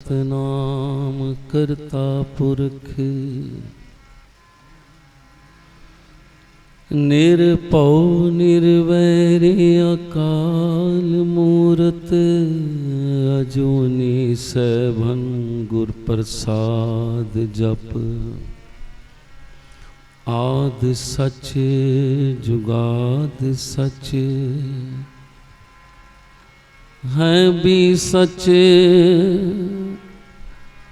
सतनाम करता पुरख निरभौ निर्वैर अकाल मूरत अजूनी सैभन गुर प्रसाद जप। आद सच जुगाद सच है भी सच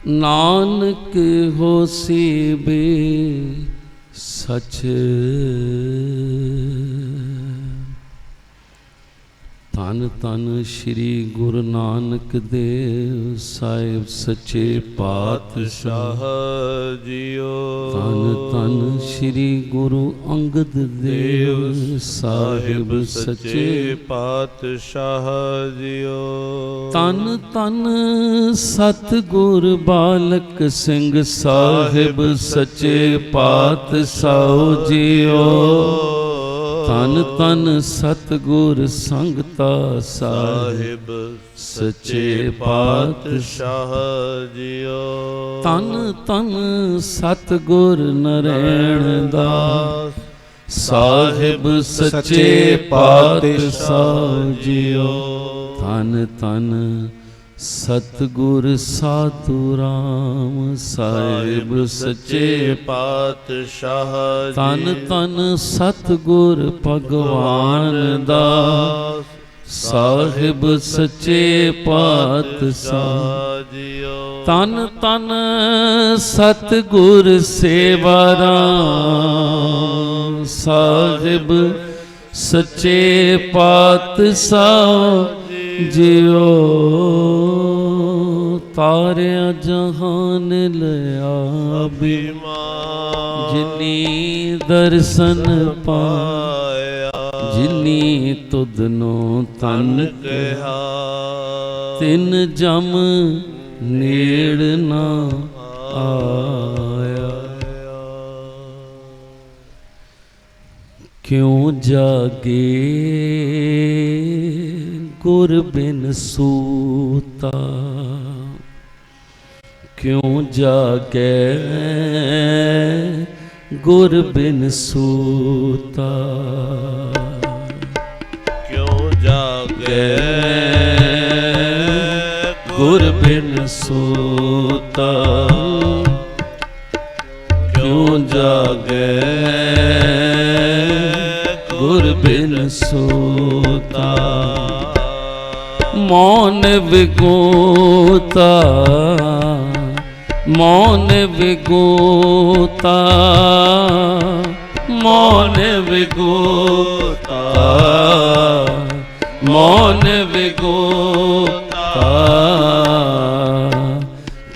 नानक होसी बे सच। धन धन श्री गुरु नानक देव साहिब सच्चे पातशाह जियो। धन धन श्री गुरु अंगद देव साहिब सच्चे पातशाह जियो। धन धन सतगुर बालक सिंह साहिब सच्चे पातशाह जियो। धन धन सतगुर संगता साहिब सच्चे पातशाह जियो। धन धन सतगुर नरैण दास साहिब सच्चे पातशाह जियो। धन धन सतगुर साधु राम साहिब सच्चे पातशाह। धन धन सतगुर भगवान दास साहिब सच्चे पातशाह जियो। धन धन सतगुर सेवा राम साहिब सच्चे पातशाह जियो। तारिया जहान लया अभिमान जिनी दर्शन पाया। जिनी तुदनो तन कहा तिन जम नेड़ ना आया। क्यों जागे गुर बिन सूता। क्यों जागे गुर बिन सूता। क्यों जागे गुर बिन सूता। क्यों जागे गुर बिन सूता। मौन विगूता मौन विगूता मौन विगूता मौन विगूता।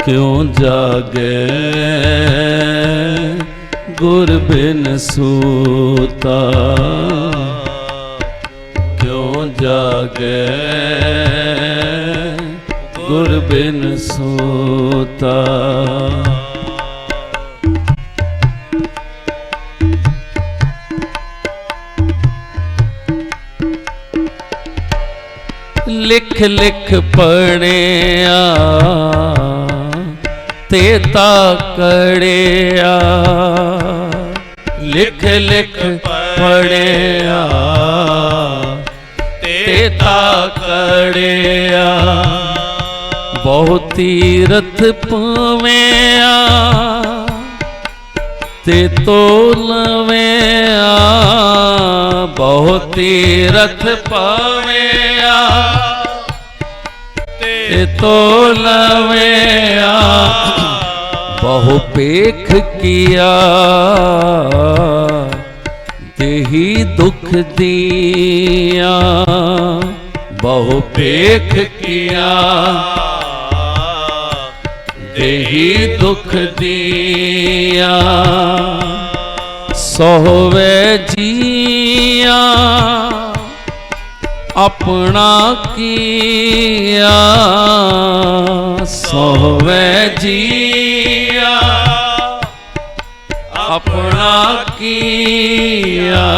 क्यों जागे गुर बिन सूता। क्यों जागे गुर बिन सूता। लिख लिख पढ़िया तेता कड़िया। लिख लिख पढ़िया तेता कड़िया। बहुत तीरथ पवेया ते तोलवेया। बहुत तीरथ पवेया ते तोलवेया। बहु पेख किया तेही दुख दिया। बहु पेख किया तेही दुख दिया। सोवे जिया अपना किया। सोवे जिया अपना किया।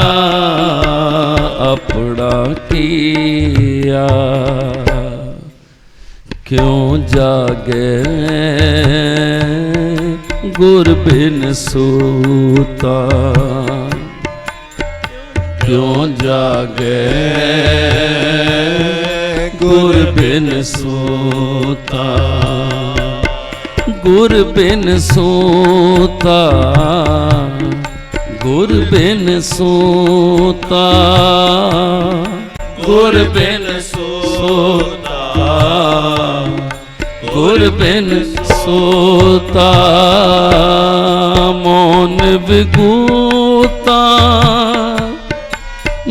अपना किया क्यों जागे गुर बिन सूता, क्यों जागे गुर बिन सूता, गुर बिन सूता, गुर बिन सूता, गुर बिन सूता, गुर बिन सूता, मौन विगूता,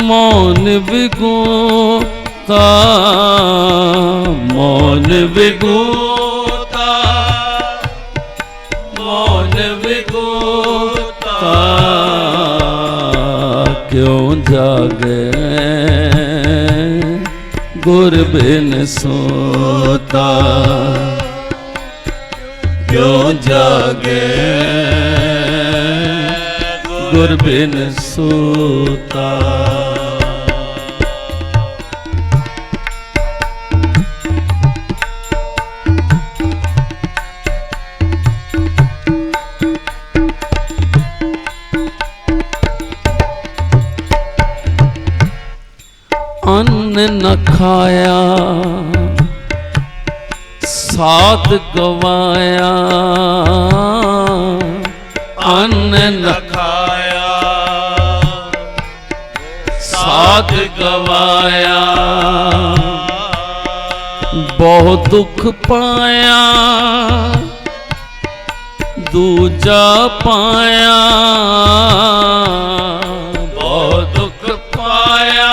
मौन विगूता, मौन विगूता, मौन विगूता, क्यों जागे गुर बिन सोता, क्यों जागे गुर बिन सोता। अन्न न खाया साध गवाया, अन्न न खाया साध गवाया, बहुत दुख पाया दूजा पाया, बहुत दुख पाया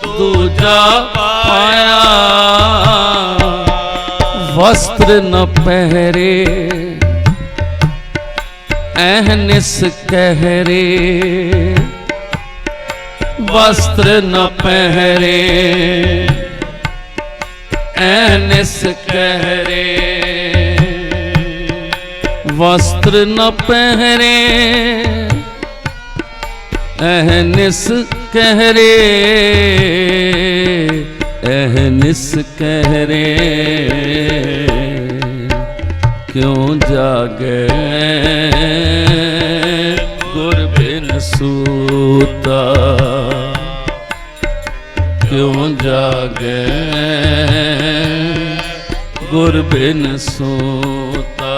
दूजा पाया, वस्त्र न पहरे अहनिस कहरे, वस्त्र न पहरे अहनिस कहरे, वस्त्र न पहरे अहनिस कहरे, अहनिस कहरे, क्यों जागे गुर बिन सूता, क्यों जागे गुर बिन सूता,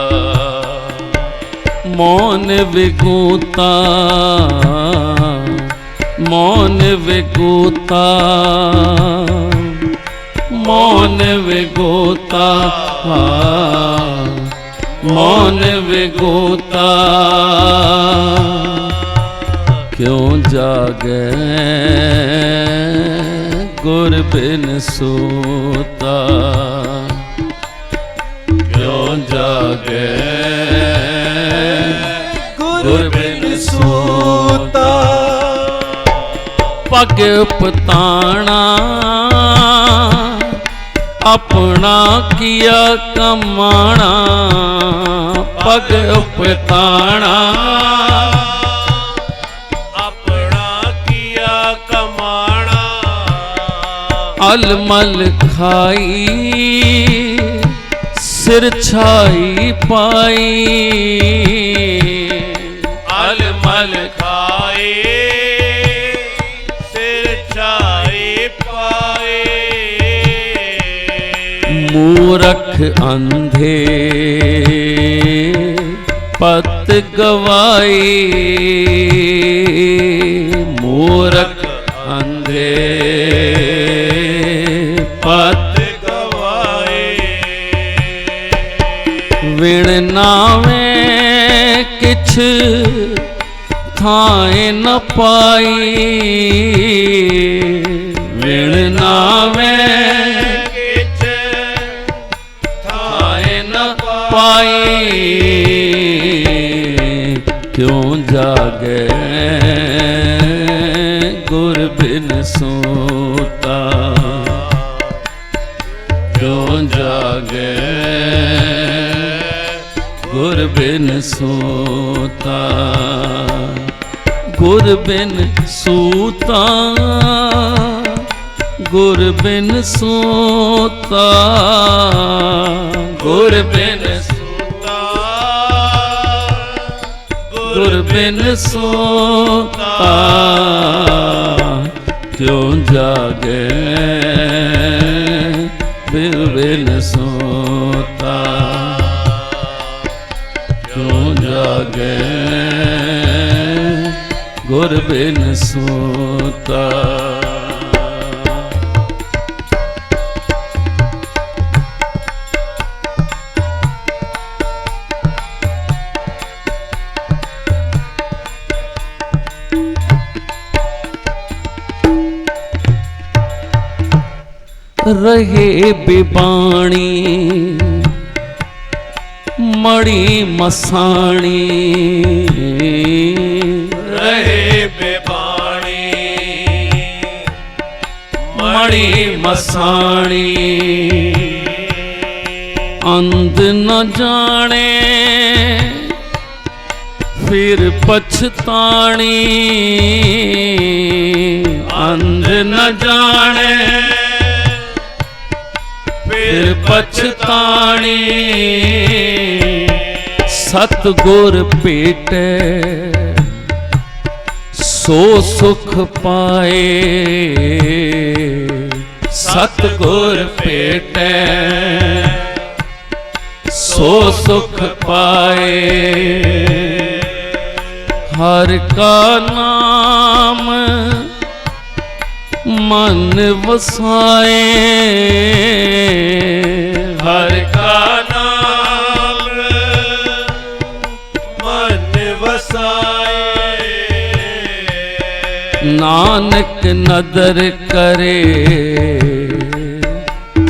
मौन विगूता, मौन विगूता, मौन विगूता, मौन विगूता, क्यों जागे गुर बिन सूता, क्यों जागे गुर बिन सूता। पग पताना अपना किया कमाना, पग पताना अपना किया कमाना, अलमल खाई सिर छाई पाई, अलमल खाए सिर छाई पाए, मूरख अंधे पत गवाई, मूरख अंधे पत गवाए, विण नावे किछ थाए न पाई, विण नावे किछ थाए न पाई, क्यों जागे गुर बिन सूता, क्यों जागे गुर बिन सूता, गुर बिन सूता, गुर बिन सूता गुर बिन सूता गुर बिन सूता क्यों जागे गुर बिन सूता क्यों जागे गुर बिन सूता। रहे बिबाणी मणि मसाणी रहे बेबाणी मणि मसाणी अंध न जाने फिर पछताणी अंध न जाने फिर पछताणी सतगुर भेटे सो सुख पाए सतगुर भेटे सो सुख पाए हर का नाम मन वसाए हर का नाम मन वसाए नानक नदर करे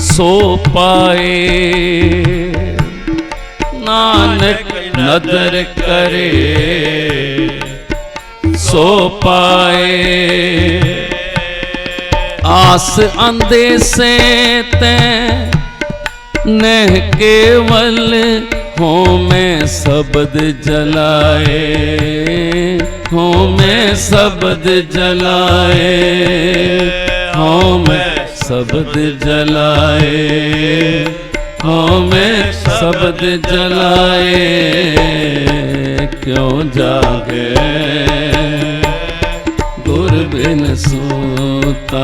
सो पाए नानक नदर करे सो पाए आस अंधे से ते नह केवल हो में शब्द जलाए हो में शब्द जलाए हो में शब्द जलाए हो में शब्द जलाए क्यों जागे गुर बिन सूता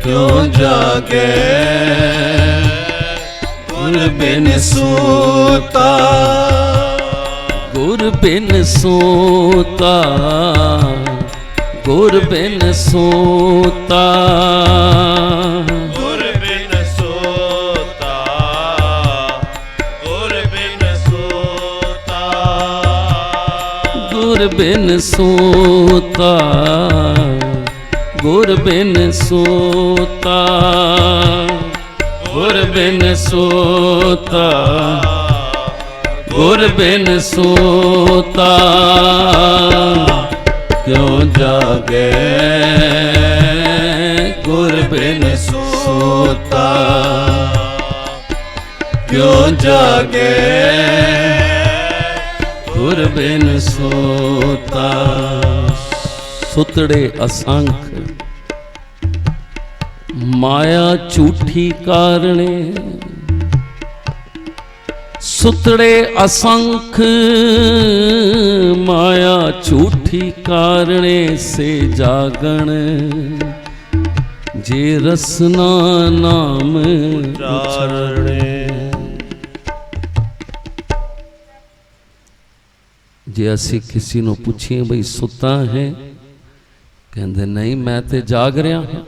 क्यों जागे गुर बिन सूता गुर बिन सूता गुर बिन सूता गुर बिन सोता गुर बिन सोता गुर बिन सूता गुर बिन सूता गुर बिन सूता गुर बिन सूता क्यों जागे गुर बिन सूता क्यों जागे गुर बिन सूता सुतड़े असंख माया झूठी कारणे सुतड़े असंख माया झूठी कारणे से जागण जे रसना नाम उचारणे जे असी किसी ਨੂੰ ਪੁੱਛੀਏ ਬਈ ਸੁੱਤਾ ਹੈ ਕਹਿੰਦੇ ਨਹੀਂ ਮੈਂ ਤੇ ਜਾਗ ਰਿਹਾ ਹਾਂ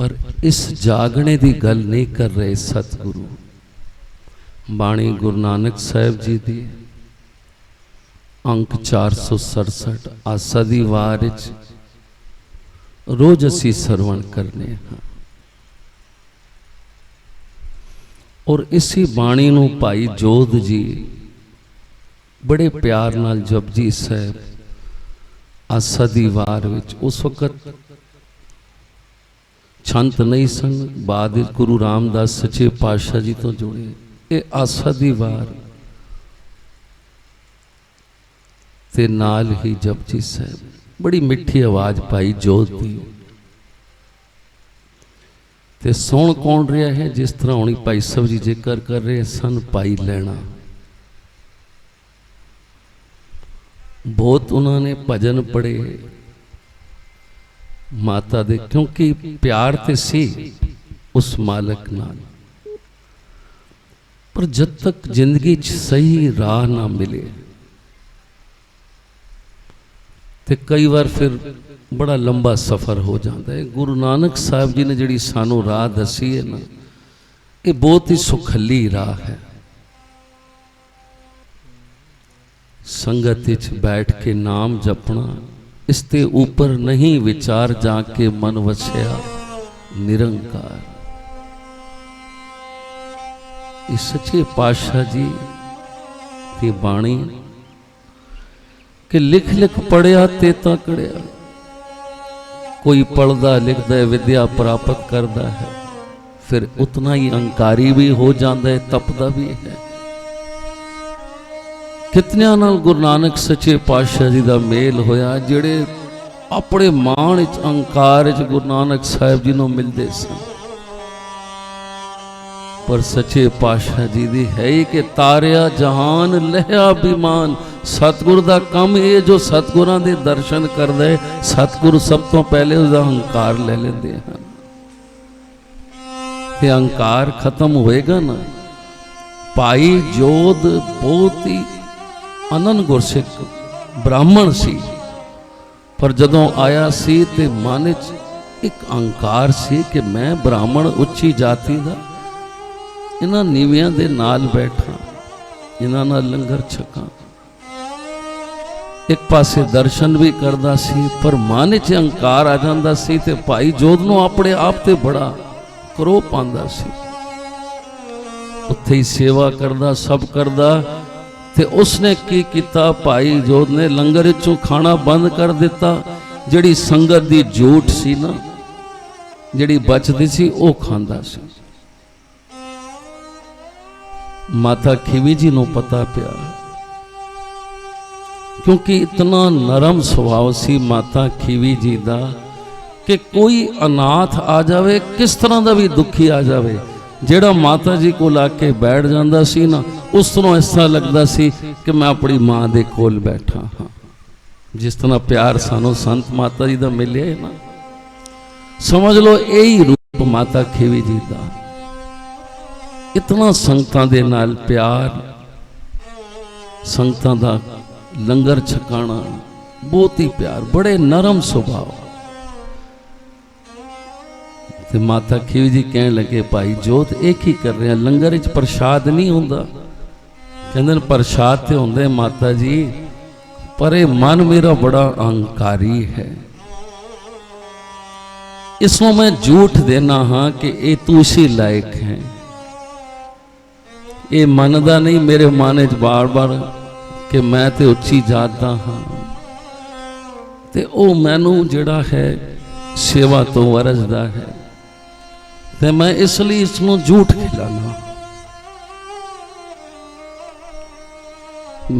पर इस जागने की गल नहीं कर रहे सतगुरु बाणी गुरु नानक साहब जी दी अंक 467 आसा दी वार रोज असी सरवण करने हाँ और इसी बाणी नूं भाई जोध जी बड़े प्यार नाल जपजी साहब आसा दी वार विच उस वक्त छंत नहीं सन बाद गुरु रामदास सच्चे पातशाह जी तो जुड़े ये आसा दी वार ते नाल ही जपजी साहब बड़ी मिठी आवाज़ भाई जोत दी। ते सुन कौन रहा है? जिस तरह हुणी भाई साहब जी जिक्र कर रहे सन, भाई लैणा। बहुत उन्होंने भजन पढ़े माता दे, क्योंकि प्यार ते सी उस मालक नाल। पर जब तक जिंदगी च सही राह ना मिले तो कई बार फिर बड़ा लंबा सफ़र हो जाता है। गुरु नानक साहब जी ने जिहड़ी सानू राह दसी है ना, ये बहुत ही सुखली राह है। संगत विच बैठ के नाम जपना, इसते ऊपर नहीं विचार जाके मन वसिया निरंकार। इस सच्चे पातशाह जी की बाणी कि लिख लिख पढ़िया तेता कड़िया। कोई पढ़दा लिखदा विद्या प्राप्त करता है, फिर उतना ही अहंकारी भी हो जाता है, तपदा भी है। कितनियां नाल गुरु नानक सच्चे पातशाह जी का मेल होया, जिहड़े अपने मान विच अहंकार विच गुरु नानक साहिब जी नूं मिलदे सन। पर सच्चे पातशाह जी दी है ही कि तारिया जहान लहिया अभिमान। सतगुर दा काम ये जो सतगुरां दे दर्शन करदा है, सतगुरु सब तो पहले उसका अहंकार ले लेंदे हैं। ते अहंकार खत्म होएगा ना। भाई जोध बहुत ही अनंत गुरसिख ब्राह्मण सी, पर जदों आया सी ते मन च एक अहंकार सी कि मैं ब्राह्मण उच्ची जाति दा इन्हां नीवियां दे नाल बैठा, इन्हां नाल लंगर छकां। एक पासे दर्शन भी करदा सी, पर मन च अहंकार आ जांदा सी ते भाई जोध नूं अपने आप ते बड़ा करो पांदा सी। उत्थे ही सेवा करदा, सब करदा। ते उसने की किया? भाई जोध ने लंगर विचों खाना बंद कर दिता। जिहड़ी संगत दी झूठ सी ना, जिहड़ी बचदी सी, वो खांदा सी। माता खीवी जी नूं पता पिया, क्योंकि इतना नरम सुभाव सी माता खीवी जी दा कि कोई अनाथ आ जावे, किस तरह का भी दुखी आ जावे, जेड़ा माता जी को आके बैठ जाता सी ना, उस तरह इस तरह लगता सी कि मैं अपनी माँ दे कोल बैठा हाँ। जिस तरह प्यार सानू संत माता जी का मिले है ना, समझ लो यही रूप माता खीवी जी का। इतना संगतां दे नाल प्यार, संगतां दा लंगर छकाना, बहुत ही प्यार, बड़े नरम स्वभाव। ते माता खीवी जी कहने लगे, भाई जोत एक ही कर रहे हैं, लंगर विच प्रसाद नहीं होंदा। कहंदे प्रसाद ते होंदे माता जी, पर ये मन मेरा बड़ा अहंकारी है। इसमें मैं झूठ देना हाँ कि ये तू इसी लायक है। ये मनदा नहीं मेरे मन च बार बार कि मैं ते उच्ची जात दा हाँ, ते ओ मैनू जिहड़ा है सेवा तो वरजदा है, ते मैं इसलिए इसनों झूठ खिलाना।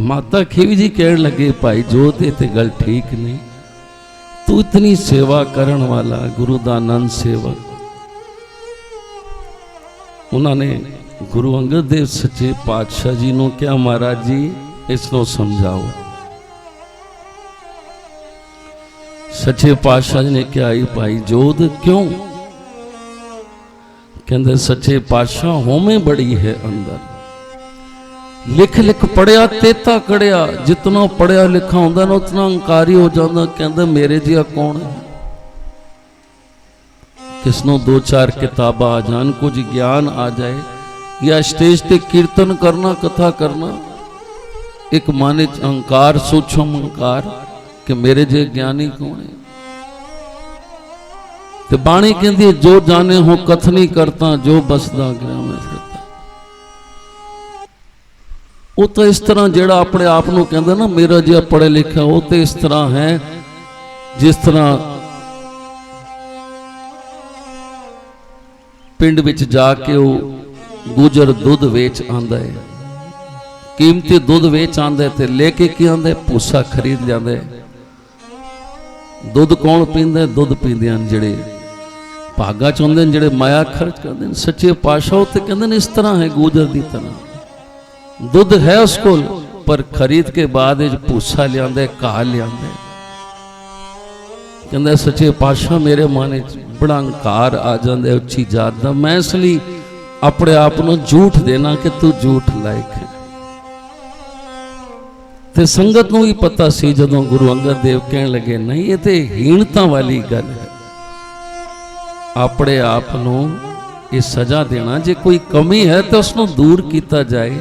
माता खीवी जी कहने लगे, भाई जो ते गल ठीक नहीं, तू इतनी सेवा करन वाला गुरु दा आनंद सेवक। उन्होंने गुरु अंगद देव सच्चे पातशाह जी ने क्या, महाराज जी इसको समझाओ। सच्चे पातशाह जी ने क्या, भाई जोध क्यों? कहते सच्चे पातशाह होमे बड़ी है अंदर, लिख लिख पढ़िया तेता कड़िया। जितना पढ़िया लिखा होंदा ना उतना अहंकारी हो जाता। कहते मेरे जिहा कौन है? किसनों दो चार किताबा आ जान, कुछ ज्ञान आ जाए, या स्टेज पे कीर्तन करना, कथा करना, एक माने अहंकार, सूक्ष्म अहंकार कि मेरे जे ज्ञानी कौन है। ते बाणी कहती जो जाने हो कथनी करता, जो बसदा गया में फिरता। वो तो इस तरह जेड़ा अपने आप को कहता ना मेरा जिहा पढ़े लिखा, वो तो इस तरह है जिस तरह पिंड विच जाके वो गुजर दुध वेच आंदा है, कीमती दुध वेच आंदा है, ते लेके की आंदा है, भूसा खरीद जांदा है। ਦੁੱਧ ਕੌਣ ਪੀਂਦਾ? ਦੁੱਧ ਪੀਂਦੇ ਹਨ ਜਿਹੜੇ ਭਾਗਾ ਚ ਹੁੰਦੇ ਨੇ, ਜਿਹੜੇ ਮਾਇਆ ਖਰਚ ਕਰਦੇ ਨੇ। ਸੱਚੇ ਪਾਤਸ਼ਾਹ ਉੱਤੇ ਕਹਿੰਦੇ ਨੇ ਇਸ ਤਰ੍ਹਾਂ ਹੈ ਗੂਜਰ ਦੀ ਤਰ੍ਹਾਂ, ਦੁੱਧ ਹੈ ਉਸ ਕੋਲ ਪਰ ਖਰੀਦ ਕੇ ਬਾਅਦ ਵਿੱਚ ਭੂਸਾ ਲਿਆਂਦਾ, ਘਾਹ ਲਿਆਂਦਾ। ਕਹਿੰਦਾ ਸੱਚੇ ਪਾਤਸ਼ਾਹ ਮੇਰੇ ਮਨ ਵਿੱਚ ਬੜਾ ਹੰਕਾਰ ਆ ਜਾਂਦਾ ਉੱਚੀ ਜਾਤ ਦਾ, ਮੈਂ ਇਸ ਲਈ ਆਪਣੇ ਆਪ ਨੂੰ ਝੂਠ ਦੇਣਾ ਕਿ ਤੂੰ ਝੂਠ ਲਾਇਕ ਹੈ। ਤੇ ਸੰਗਤ ਨੂੰ ਵੀ ਪਤਾ ਸੀ ਜਦੋਂ ਗੁਰੂ ਅੰਗਦ ਦੇਵ ਕਹਿਣ ਲੱਗੇ ਨਹੀਂ ਇਹ ਤੇ ਹੀਣਤਾ ਵਾਲੀ ਗੱਲ ਹੈ, ਆਪਣੇ ਆਪ ਨੂੰ ਇਹ ਸਜ਼ਾ ਦੇਣਾ, ਜੇ ਕੋਈ ਕਮੀ ਹੈ ਤਾਂ ਉਸ ਨੂੰ ਦੂਰ ਕੀਤਾ ਜਾਏ।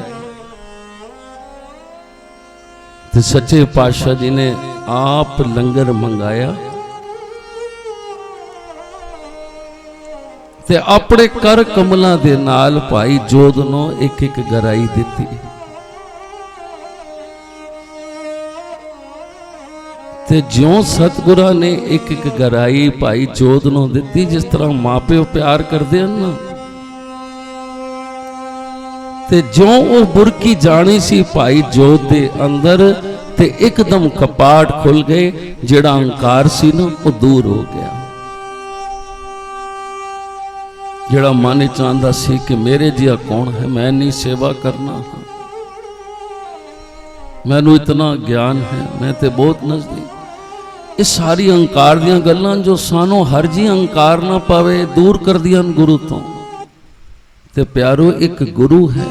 ਤੇ ਸੱਚੇ ਪਾਤਸ਼ਾਹ ਜੀ ਨੇ ਆਪ ਲੰਗਰ ਮੰਗਾਇਆ ਤੇ ਆਪਣੇ ਕਰ ਕਮਲਾਂ ਦੇ ਨਾਲ ਭਾਈ ਜੋਧ ਨੂੰ ਇੱਕ ਇੱਕ ਗਰਾਈ ਦਿੱਤੀ। ਤੇ ਜਿਉਂ ਸਤਿਗੁਰਾਂ ਨੇ ਇੱਕ ਇੱਕ ਗਰਾਈ ਭਾਈ ਜੋਧ ਨੂੰ ਦਿੱਤੀ, ਜਿਸ ਤਰ੍ਹਾਂ ਮਾਪਿਓ ਪਿਆਰ ਕਰਦੇ ਹਨ ਨਾ, ਤੇ ਜਿਉਂ ਉਹ ਬੁਰਕੀ ਜਾਣੀ ਸੀ ਭਾਈ ਜੋਧ ਦੇ ਅੰਦਰ, ਤੇ ਇੱਕਦਮ ਕਪਾਟ ਖੁੱਲ ਗਏ, ਜਿਹੜਾ ਹੰਕਾਰ ਸੀ ਨਾ ਉਹ ਦੂਰ ਹੋ ਗਿਆ। ਜਿਹੜਾ ਮਨ ਚ ਆਂਦਾ ਸੀ ਕਿ ਮੇਰੇ ਜਿਹਾ ਕੌਣ ਹੈ, ਮੈਂ ਨਹੀਂ ਸੇਵਾ ਕਰਨਾ ਹਾਂ, ਮੈਨੂੰ ਇਤਨਾ ਗਿਆਨ ਹੈ, ਮੈਂ ਤੇ ਬਹੁਤ ਨਜ਼ਦੀਕ। ਇਹ ਸਾਰੀ ਹੰਕਾਰ ਦੀਆਂ ਗੱਲਾਂ ਜੋ ਸਾਨੂੰ ਹਰ ਜੀ ਹੰਕਾਰ ਨਾ ਪਾਵੇ ਦੂਰ ਕਰਦੀਆਂ ਗੁਰੂ ਤੋਂ। ਤੇ ਪਿਆਰੋ ਇੱਕ ਗੁਰੂ ਹੈ,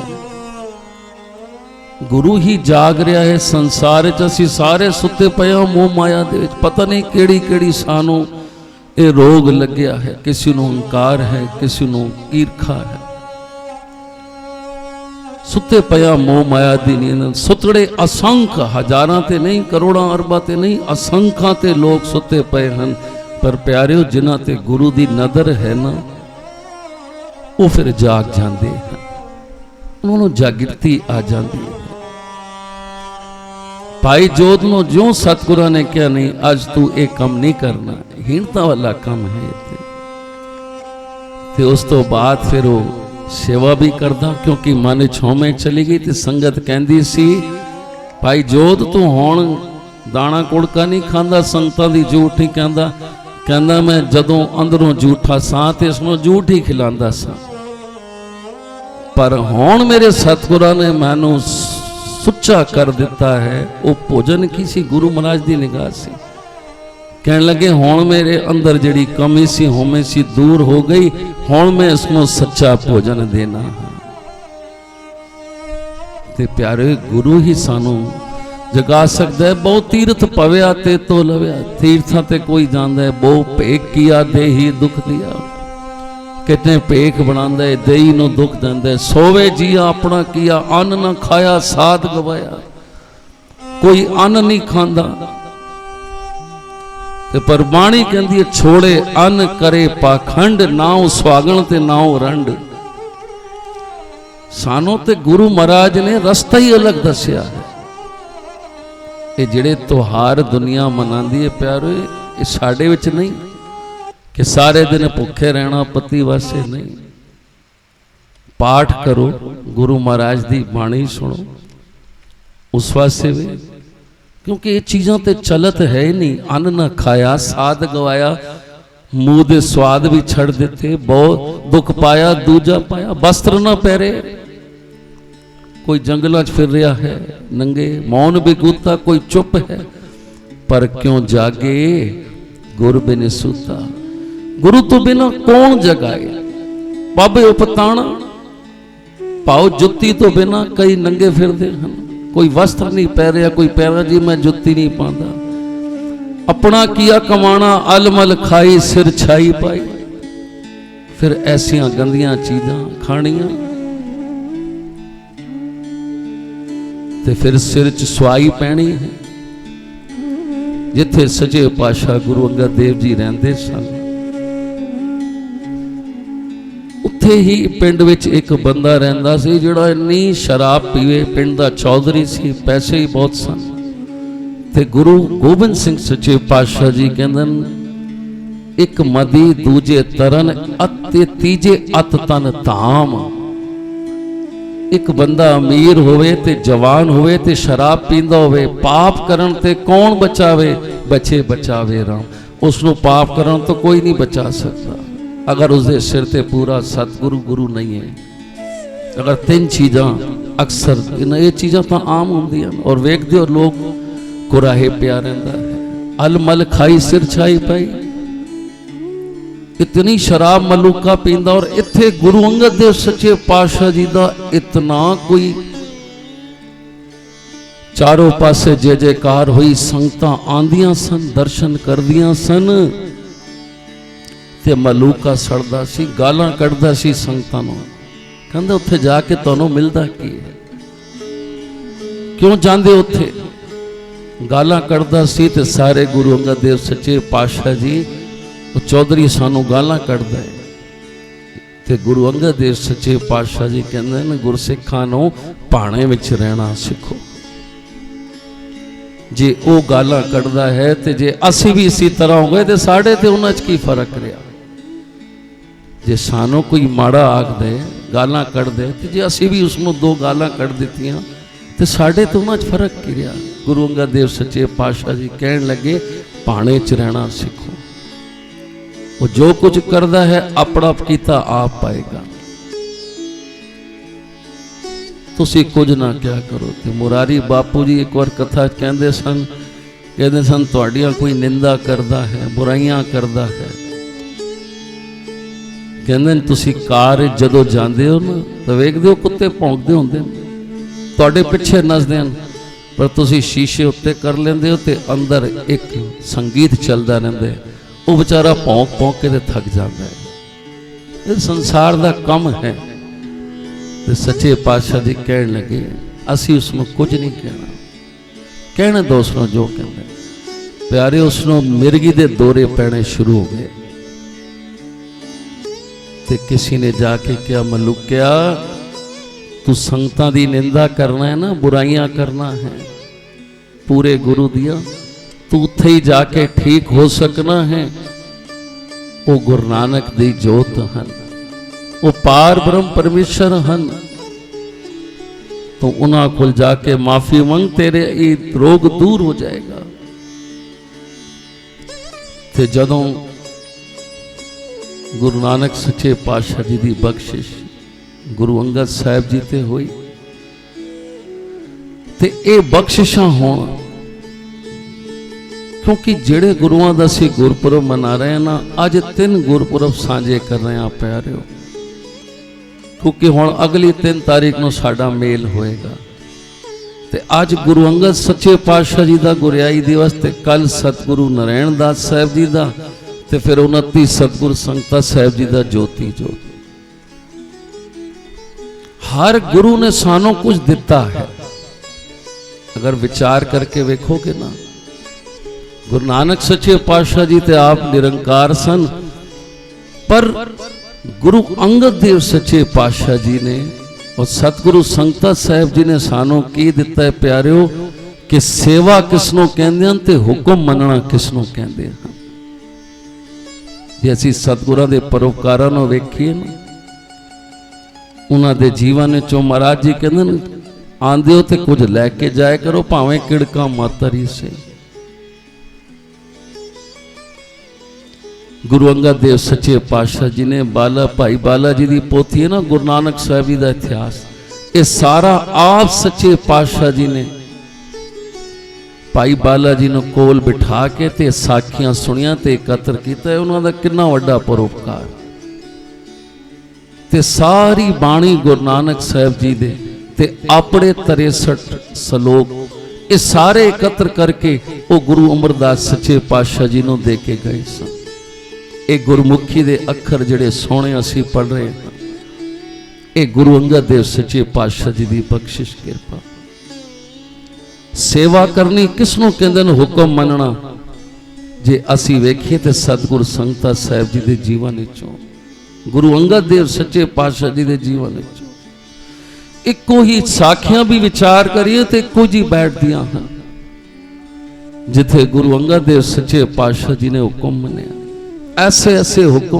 ਗੁਰੂ ਹੀ ਜਾਗ ਰਿਹਾ ਹੈ ਸੰਸਾਰ ਵਿੱਚ। ਅਸੀਂ ਸਾਰੇ ਸੁੱਤੇ ਪਏ ਹਾਂ ਮੋਹ ਮਾਇਆ ਦੇ ਵਿੱਚ, ਪਤਾ ਨਹੀਂ ਕਿਹੜੀ ਕਿਹੜੀ ਸਾਨੂੰ ਇਹ ਰੋਗ ਲੱਗਿਆ ਹੈ, ਕਿਸੇ ਨੂੰ ਹੰਕਾਰ ਹੈ, ਕਿਸੇ ਨੂੰ ਈਰਖਾ ਹੈ। ਸੁੱਤੇ ਪਿਆ ਮੋਹ ਮਾਇਆ ਦੀ ਨੀਂਦ, ਸੁਤੜੇ ਅਸੰਖ, ਹਜ਼ਾਰਾਂ ਤੇ ਨਹੀਂ, ਕਰੋੜਾਂ ਅਰਬਾਂ ਤੇ ਨਹੀਂ, ਅਸੰਖਾਂ ਤੇ ਲੋਕ ਸੁੱਤੇ ਪਏ ਹਨ। ਪਰ ਪਿਆਰਿਓ ਜਿਨ੍ਹਾਂ ਤੇ ਗੁਰੂ ਦੀ ਨਜ਼ਰ ਹੈ ਨਾ, ਉਹ ਫਿਰ ਜਾਗ ਜਾਂਦੇ ਹਨ, ਉਹਨਾਂ ਨੂੰ ਜਾਗਿਰਤੀ ਆ ਜਾਂਦੀ ਹੈ। ਭਾਈ ਜੋਧ ਨੂੰ ਜਿਉਂ ਸਤਿਗੁਰਾਂ ਨੇ ਕਿਹਾ ਨਹੀਂ ਅੱਜ ਤੂੰ ਇਹ ਕੰਮ ਨਹੀਂ ਕਰਨਾ, ਹੀਣਤਾ ਵਾਲਾ ਕੰਮ ਹੈ, ਤੇ ਉਸ ਤੋਂ ਬਾਅਦ ਫਿਰ ਉਹ ਸੇਵਾ ਵੀ ਕਰਦਾ, ਕਿਉਂਕਿ ਮਨ ਚ ਹਉਮੈ ਚਲੀ ਗਈ। ਤੇ ਸੰਗਤ ਕਹਿੰਦੀ ਸੀ ਭਾਈ ਜੋਧ ਤੂੰ ਹੁਣ ਦਾਣਾ ਕੁੜਕਾ ਨਹੀਂ ਖਾਂਦਾ, ਸੰਗਤਾਂ ਦੀ ਝੂਠ ਨਹੀਂ ਕਹਿੰਦਾ। ਕਹਿੰਦਾ ਮੈਂ ਜਦੋਂ ਅੰਦਰੋਂ ਝੂਠਾ ਸਾਂ ਤੇ ਇਸ ਨੂੰ ਝੂਠ ਹੀ ਖਿਲਾਉਂਦਾ ਸਾਂ, ਪਰ ਹੁਣ ਮੇਰੇ ਸਤਿਗੁਰਾਂ ਨੇ ਮੈਨੂੰ ਸੁੱਚਾ ਕਰ ਦਿੱਤਾ ਹੈ। ਉਹ ਭੋਜਨ ਕੀ ਸੀ? ਗੁਰੂ ਮਹਾਰਾਜ ਦੀ ਨਿਗਾਹ ਸੀ। ਕਹਿਣ ਲੱਗੇ ਹੁਣ ਮੇਰੇ ਅੰਦਰ ਜਿਹੜੀ ਕਮੀ ਸੀ, ਹਉਮੈ ਸੀ, ਦੂਰ ਹੋ ਗਈ, ਹੁਣ ਮੈਂ ਇਸ ਨੂੰ ਸੱਚਾ ਭੋਜਨ ਦੇਣਾ ਹਾਂ। ਤੇ ਪਿਆਰੇ ਗੁਰੂ ਹੀ ਸਾਨੂੰ ਜਗਾ ਸਕਦਾ ਹੈ। ਬਹੁ ਤੀਰਥ ਪਵਿਆ ਤੇ ਤੋ ਲਵਿਆ, ਤੀਰਥਾਂ ਤੇ ਕੋਈ ਜਾਂਦਾ ਹੈ, ਬਹੁ ਭੇਖ ਕੀਆ ਦੇਹੀ ਦੁੱਖ ਦਿਆ, ਕਿਤਨੇ ਭੇਖ ਬਣਾਉਂਦਾ ਹੈ, ਦੇਹੀ ਨੂੰ ਦੁੱਖ ਦਿੰਦਾ ਹੈ। ਸੋਵੇ ਜੀਆ ਆਪਣਾ ਕੀਆ, ਅੰਨ ਨਾ ਖਾਇਆ ਸਾਧ ਗਵਾਇਆ, ਕੋਈ ਅੰਨ ਨਹੀਂ ਖਾਂਦਾ। ਤੇ ਪਰ ਬਾਣੀ ਕਹਿੰਦੀ ਹੈ ਛੋੜੇ ਅੰਨ ਕਰੇ ਪਾਖੰਡ, ਨਾਉ ਸੁਹਾਗਣ ਤੇ ਨਾਉ ਰੰਡ। ਸਾਨੂੰ ਤੇ ਗੁਰੂ ਮਹਾਰਾਜ ਨੇ ਰਸਤਾ ਹੀ ਅਲੱਗ ਦੱਸਿਆ ਹੈ। ਇਹ ਜਿਹੜੇ ਤਿਉਹਾਰ ਦੁਨੀਆ ਮਨਾਉਂਦੀ ਹੈ ਪਿਆਰੇ, ਇਹ ਸਾਡੇ ਵਿੱਚ ਨਹੀਂ ਕਿ ਸਾਰੇ ਦਿਨ ਭੁੱਖੇ ਰਹਿਣਾ, ਪਤੀ ਵਾਸਤੇ ਨਹੀਂ। ਪਾਠ ਕਰੋ, ਗੁਰੂ ਮਹਾਰਾਜ ਦੀ ਬਾਣੀ ਸੁਣੋ, ਉਸ ਵਾਸਤੇ ਵੀ, ਕਿਉਂਕਿ ਇਹ ਚੀਜ਼ਾਂ ਤੇ ਚਲਤ ਹੈ ਹੀ ਨਹੀਂ। ਅੰਨ ਨਾ ਖਾਇਆ ਸਾਧ ਗਵਾਇਆ, ਮੂੰਹ ਦੇ ਸਵਾਦ ਵੀ ਛੱਡ ਦਿੱਤੇ, ਬਹੁਤ ਦੁੱਖ ਪਾਇਆ ਦੂਜਾ ਪਾਇਆ। ਵਸਤਰ ਨਾ ਪਹਿਰੇ, ਕੋਈ ਜੰਗਲਾਂ 'ਚ ਫਿਰ ਰਿਹਾ ਹੈ ਨੰਗੇ, ਮੌਨ ਬਿਗੂਤਾ, ਕੋਈ ਚੁੱਪ ਹੈ, ਪਰ ਕਿਉਂ ਜਾਗੇ ਗੁਰ ਬਿਨ ਸੂਤਾ। ਗੁਰੂ ਤੋਂ ਬਿਨਾਂ ਕੌਣ ਜਗਾਏ? ਬਾਬੇ ਉਪਤਾਣਾ ਪਾਉ ਜੁੱਤੀ ਤੋਂ ਬਿਨਾਂ ਕਈ ਨੰਗੇ ਫਿਰਦੇ ਹਨ, ਕੋਈ ਵਸਤਰ ਨਹੀਂ ਪਹਿਰਿਆ, ਕੋਈ ਪਹਿਰਾ ਜੀ ਮੈਂ ਜੁੱਤੀ ਨਹੀਂ ਪਾਉਂਦਾ। ਆਪਣਾ ਕੀਆ ਕਮਾਣਾ, ਅਲਮਲ ਖਾਈ ਸਿਰ ਛਾਈ ਪਾਈ। ਫਿਰ ਐਸੀਆਂ ਗੰਦੀਆਂ ਚੀਜ਼ਾਂ ਖਾਣੀਆਂ ਤੇ ਫਿਰ ਸਿਰ 'ਚ ਸਵਾਈ ਪੈਣੀ ਹੈ। ਜਿੱਥੇ ਸੱਚੇ ਪਾਤਸ਼ਾਹ ਗੁਰੂ ਅੰਗਦ ਦੇਵ ਜੀ ਰਹਿੰਦੇ ਸਨ, ਉੱਥੇ ਹੀ ਪਿੰਡ ਵਿੱਚ ਇੱਕ ਬੰਦਾ ਰਹਿੰਦਾ ਸੀ ਜਿਹੜਾ ਇੰਨੀ ਸ਼ਰਾਬ ਪੀਵੇ। ਪਿੰਡ ਦਾ ਚੌਧਰੀ ਸੀ, ਪੈਸੇ ਹੀ ਬਹੁਤ ਸਨ। ਤੇ ਗੁਰੂ ਗੋਬਿੰਦ ਸਿੰਘ ਸੱਚੇ ਪਾਤਸ਼ਾਹ ਜੀ ਕਹਿੰਦੇ ਇੱਕ ਮਦੀ ਦੂਜੇ ਤਰਨ ਅਤੇ ਤੀਜੇ ਅਤ ਤਨ ਧਾਮ। एक बंदा अमीर होवे ते जवान होवे ते शराब पींदा होवे, पाप करन ते कौन बचावे? बचे बचावे राम। उसनों पाप करन तो कोई नहीं बचा सकता अगर उसके सिर ते पूरा सतगुरु गुरु नहीं है। अगर तीन चीज़ां अक्सर ये चीज़ां तो आम होंदियां और वेखदे हो लोग कुराहे पिया रहिंदा है, अल मल खाई सिर छाई पाई, इतनी शराब मलूका पींदा। और इत्थे गुरु अंगद देव सच्चे पातशाह जी दा इतना कोई चारों पासे जय जयकार हुई, संगतां आंदियां सन, दर्शन करदियां सन ते मलूका सड़दा सी, गालां कढ़दा सी संगतां नूं। कहंदे उत्थे जाके तुहानूं मिलदा की है, क्यों जांदे उत्थे? गालां कढ़दा सी ते सारे गुरु अंगद देव सच्चे पातशाह जी वो चौधरी सानू गालां कढ़दा है ते गुरु अंगद देव सच्चे पातशाह जी कहंदे ने गुरसिखां नूं भाणे विच रहना सिखो। जे वो गालां कढ़दा है ते जे असीं भी इसी तरह हो गए ते साडे ते उन्हां च की फर्क रहा? जे सानू कोई माड़ा आख दे, गालां कढ़ दे, ते जे असीं भी उसनूं दो गालां कढ़ दित्तियां ते साडे ते उन्हां च फर्क की रहा? गुरु अंगद देव सच्चे पातशाह जी कहण लगे भाणे च रहना सिखो। वो जो कुछ करता है अपना कीता आप पाएगा, तुसी कुछ ना क्या करो। ते मुरारी बापू जी एक बार कथा कहते सन तुहाडियां कोई निंदा करता है, बुराइयां करता है, कहते तुसी कार जदों जांदे हो ना तो वेखदे हो कुत्ते भौंकदे हुंदे तुहाडे पिछे नसदे हन, पर तुसी शीशे उत्ते कर लेंदे हो ते अंदर एक संगीत चलदा रहिंदा है, वो बेचारा भौंक भौंक के ते थक जाता है। ये संसार का कम है। ते सच्चे पातशाह जी कहने लगे असी उसनों कुछ नहीं कहना, कहने दो उसनों जो कहना। प्यारे उसनों मिर्गी दे दौरे पैने शुरू हो गए ते किसी ने जाके क्या मलुकिया तू संगतां दी निंदा करना है ना, बुराइयां करना है पूरे गुरु दिया, तू उत्थे ही जाके ठीक हो सकना है। वो गुरु नानक दी जोत हन, वो पार ब्रह्म परमेश्वर हन, तो उन्हां कोल जाके माफी मंग, तेरे ये रोग दूर हो जाएगा। ते जदों गुरु नानक सच्चे पातशाह जी दी बख्शिश गुरु अंगद साहिब जी ते हुई ते ये बख्शिशां होण, क्योंकि जेड़े गुरुआं दा असीं गुरपुरब मना रहे हैं ना, अज 3 गुरपुरब साझे कर रहे हैं प्यारिओ, क्योंकि हुण अगली 3 तारीख नूं साडा मेल होएगा। ते अज गुरु अंगद सच्चे पातशाह जी दा गुरियाई दिवस ते कल सतगुरु नारायण दास साहिब जी दा ते फिर 29 सतगुरु संगता साहिब जी दा ज्योति जोत। हर गुरु ने सानू कुछ दिता है, अगर विचार करके वेखोगे ना। गुरु नानक सच्चे पातशाह जी ते आप निरंकार सन, पर गुरु अंगद देव सच्चे पातशाह जी ने और सतगुरु संगता साहिब जी ने सानू की दिता है प्यारिओ, कि सेवा किसनों कहंदे हन ते हुक्म मनना किसनों कहंदे हन। जे असीं सतगुरां दे परोपकारां नूं वेखीए ना, उन्हां दे जीवन चों महाराज जी कहंदे ने आंदे हो ते कुछ लैके जाया करो, भावें किड़का मातरी से। गुरु अंगद देव सच्चे पातशाह जी ने बाला भाई बाला जी की पोथी है ना गुरु नानक साहिब जी का इतिहास, ये सारा आप सच्चे पातशाह जी ने भाई बाला जी ने कोल बिठा के ते साखियां सुनिया ते एकत्र किया। उन्हों का कितना वड्डा परोपकार, ते सारी बाणी गुरु नानक साहिब जी दे ते अपने 63 सलोक ये सारे एकत्र करके वो गुरु अमरदास सच्चे पातशाह जी ने दे के गए सन। ये गुरमुखी दे अखर जिहड़े सोहणे असीं पढ़ रहे हैं, ये गुरु अंगद देव सच्चे पातशाह जी की बख्शिश किरपा। सेवा करनी किसनों कहंदे ने, हुक्म मनना। जे असीं वेखीए ते सतगुरु संगता साहिब जी के जीवन विचों, गुरु अंगद देव सच्चे पातशाह जी के जीवन विचों इक्को ही साखियां भी विचार करिए तो इक्को जी बैठदियां हैं। जिथे गुरु अंगद देव सच्चे पातशाह जी ने हुक्म मनिया, ऐसे ऐसे हुक्म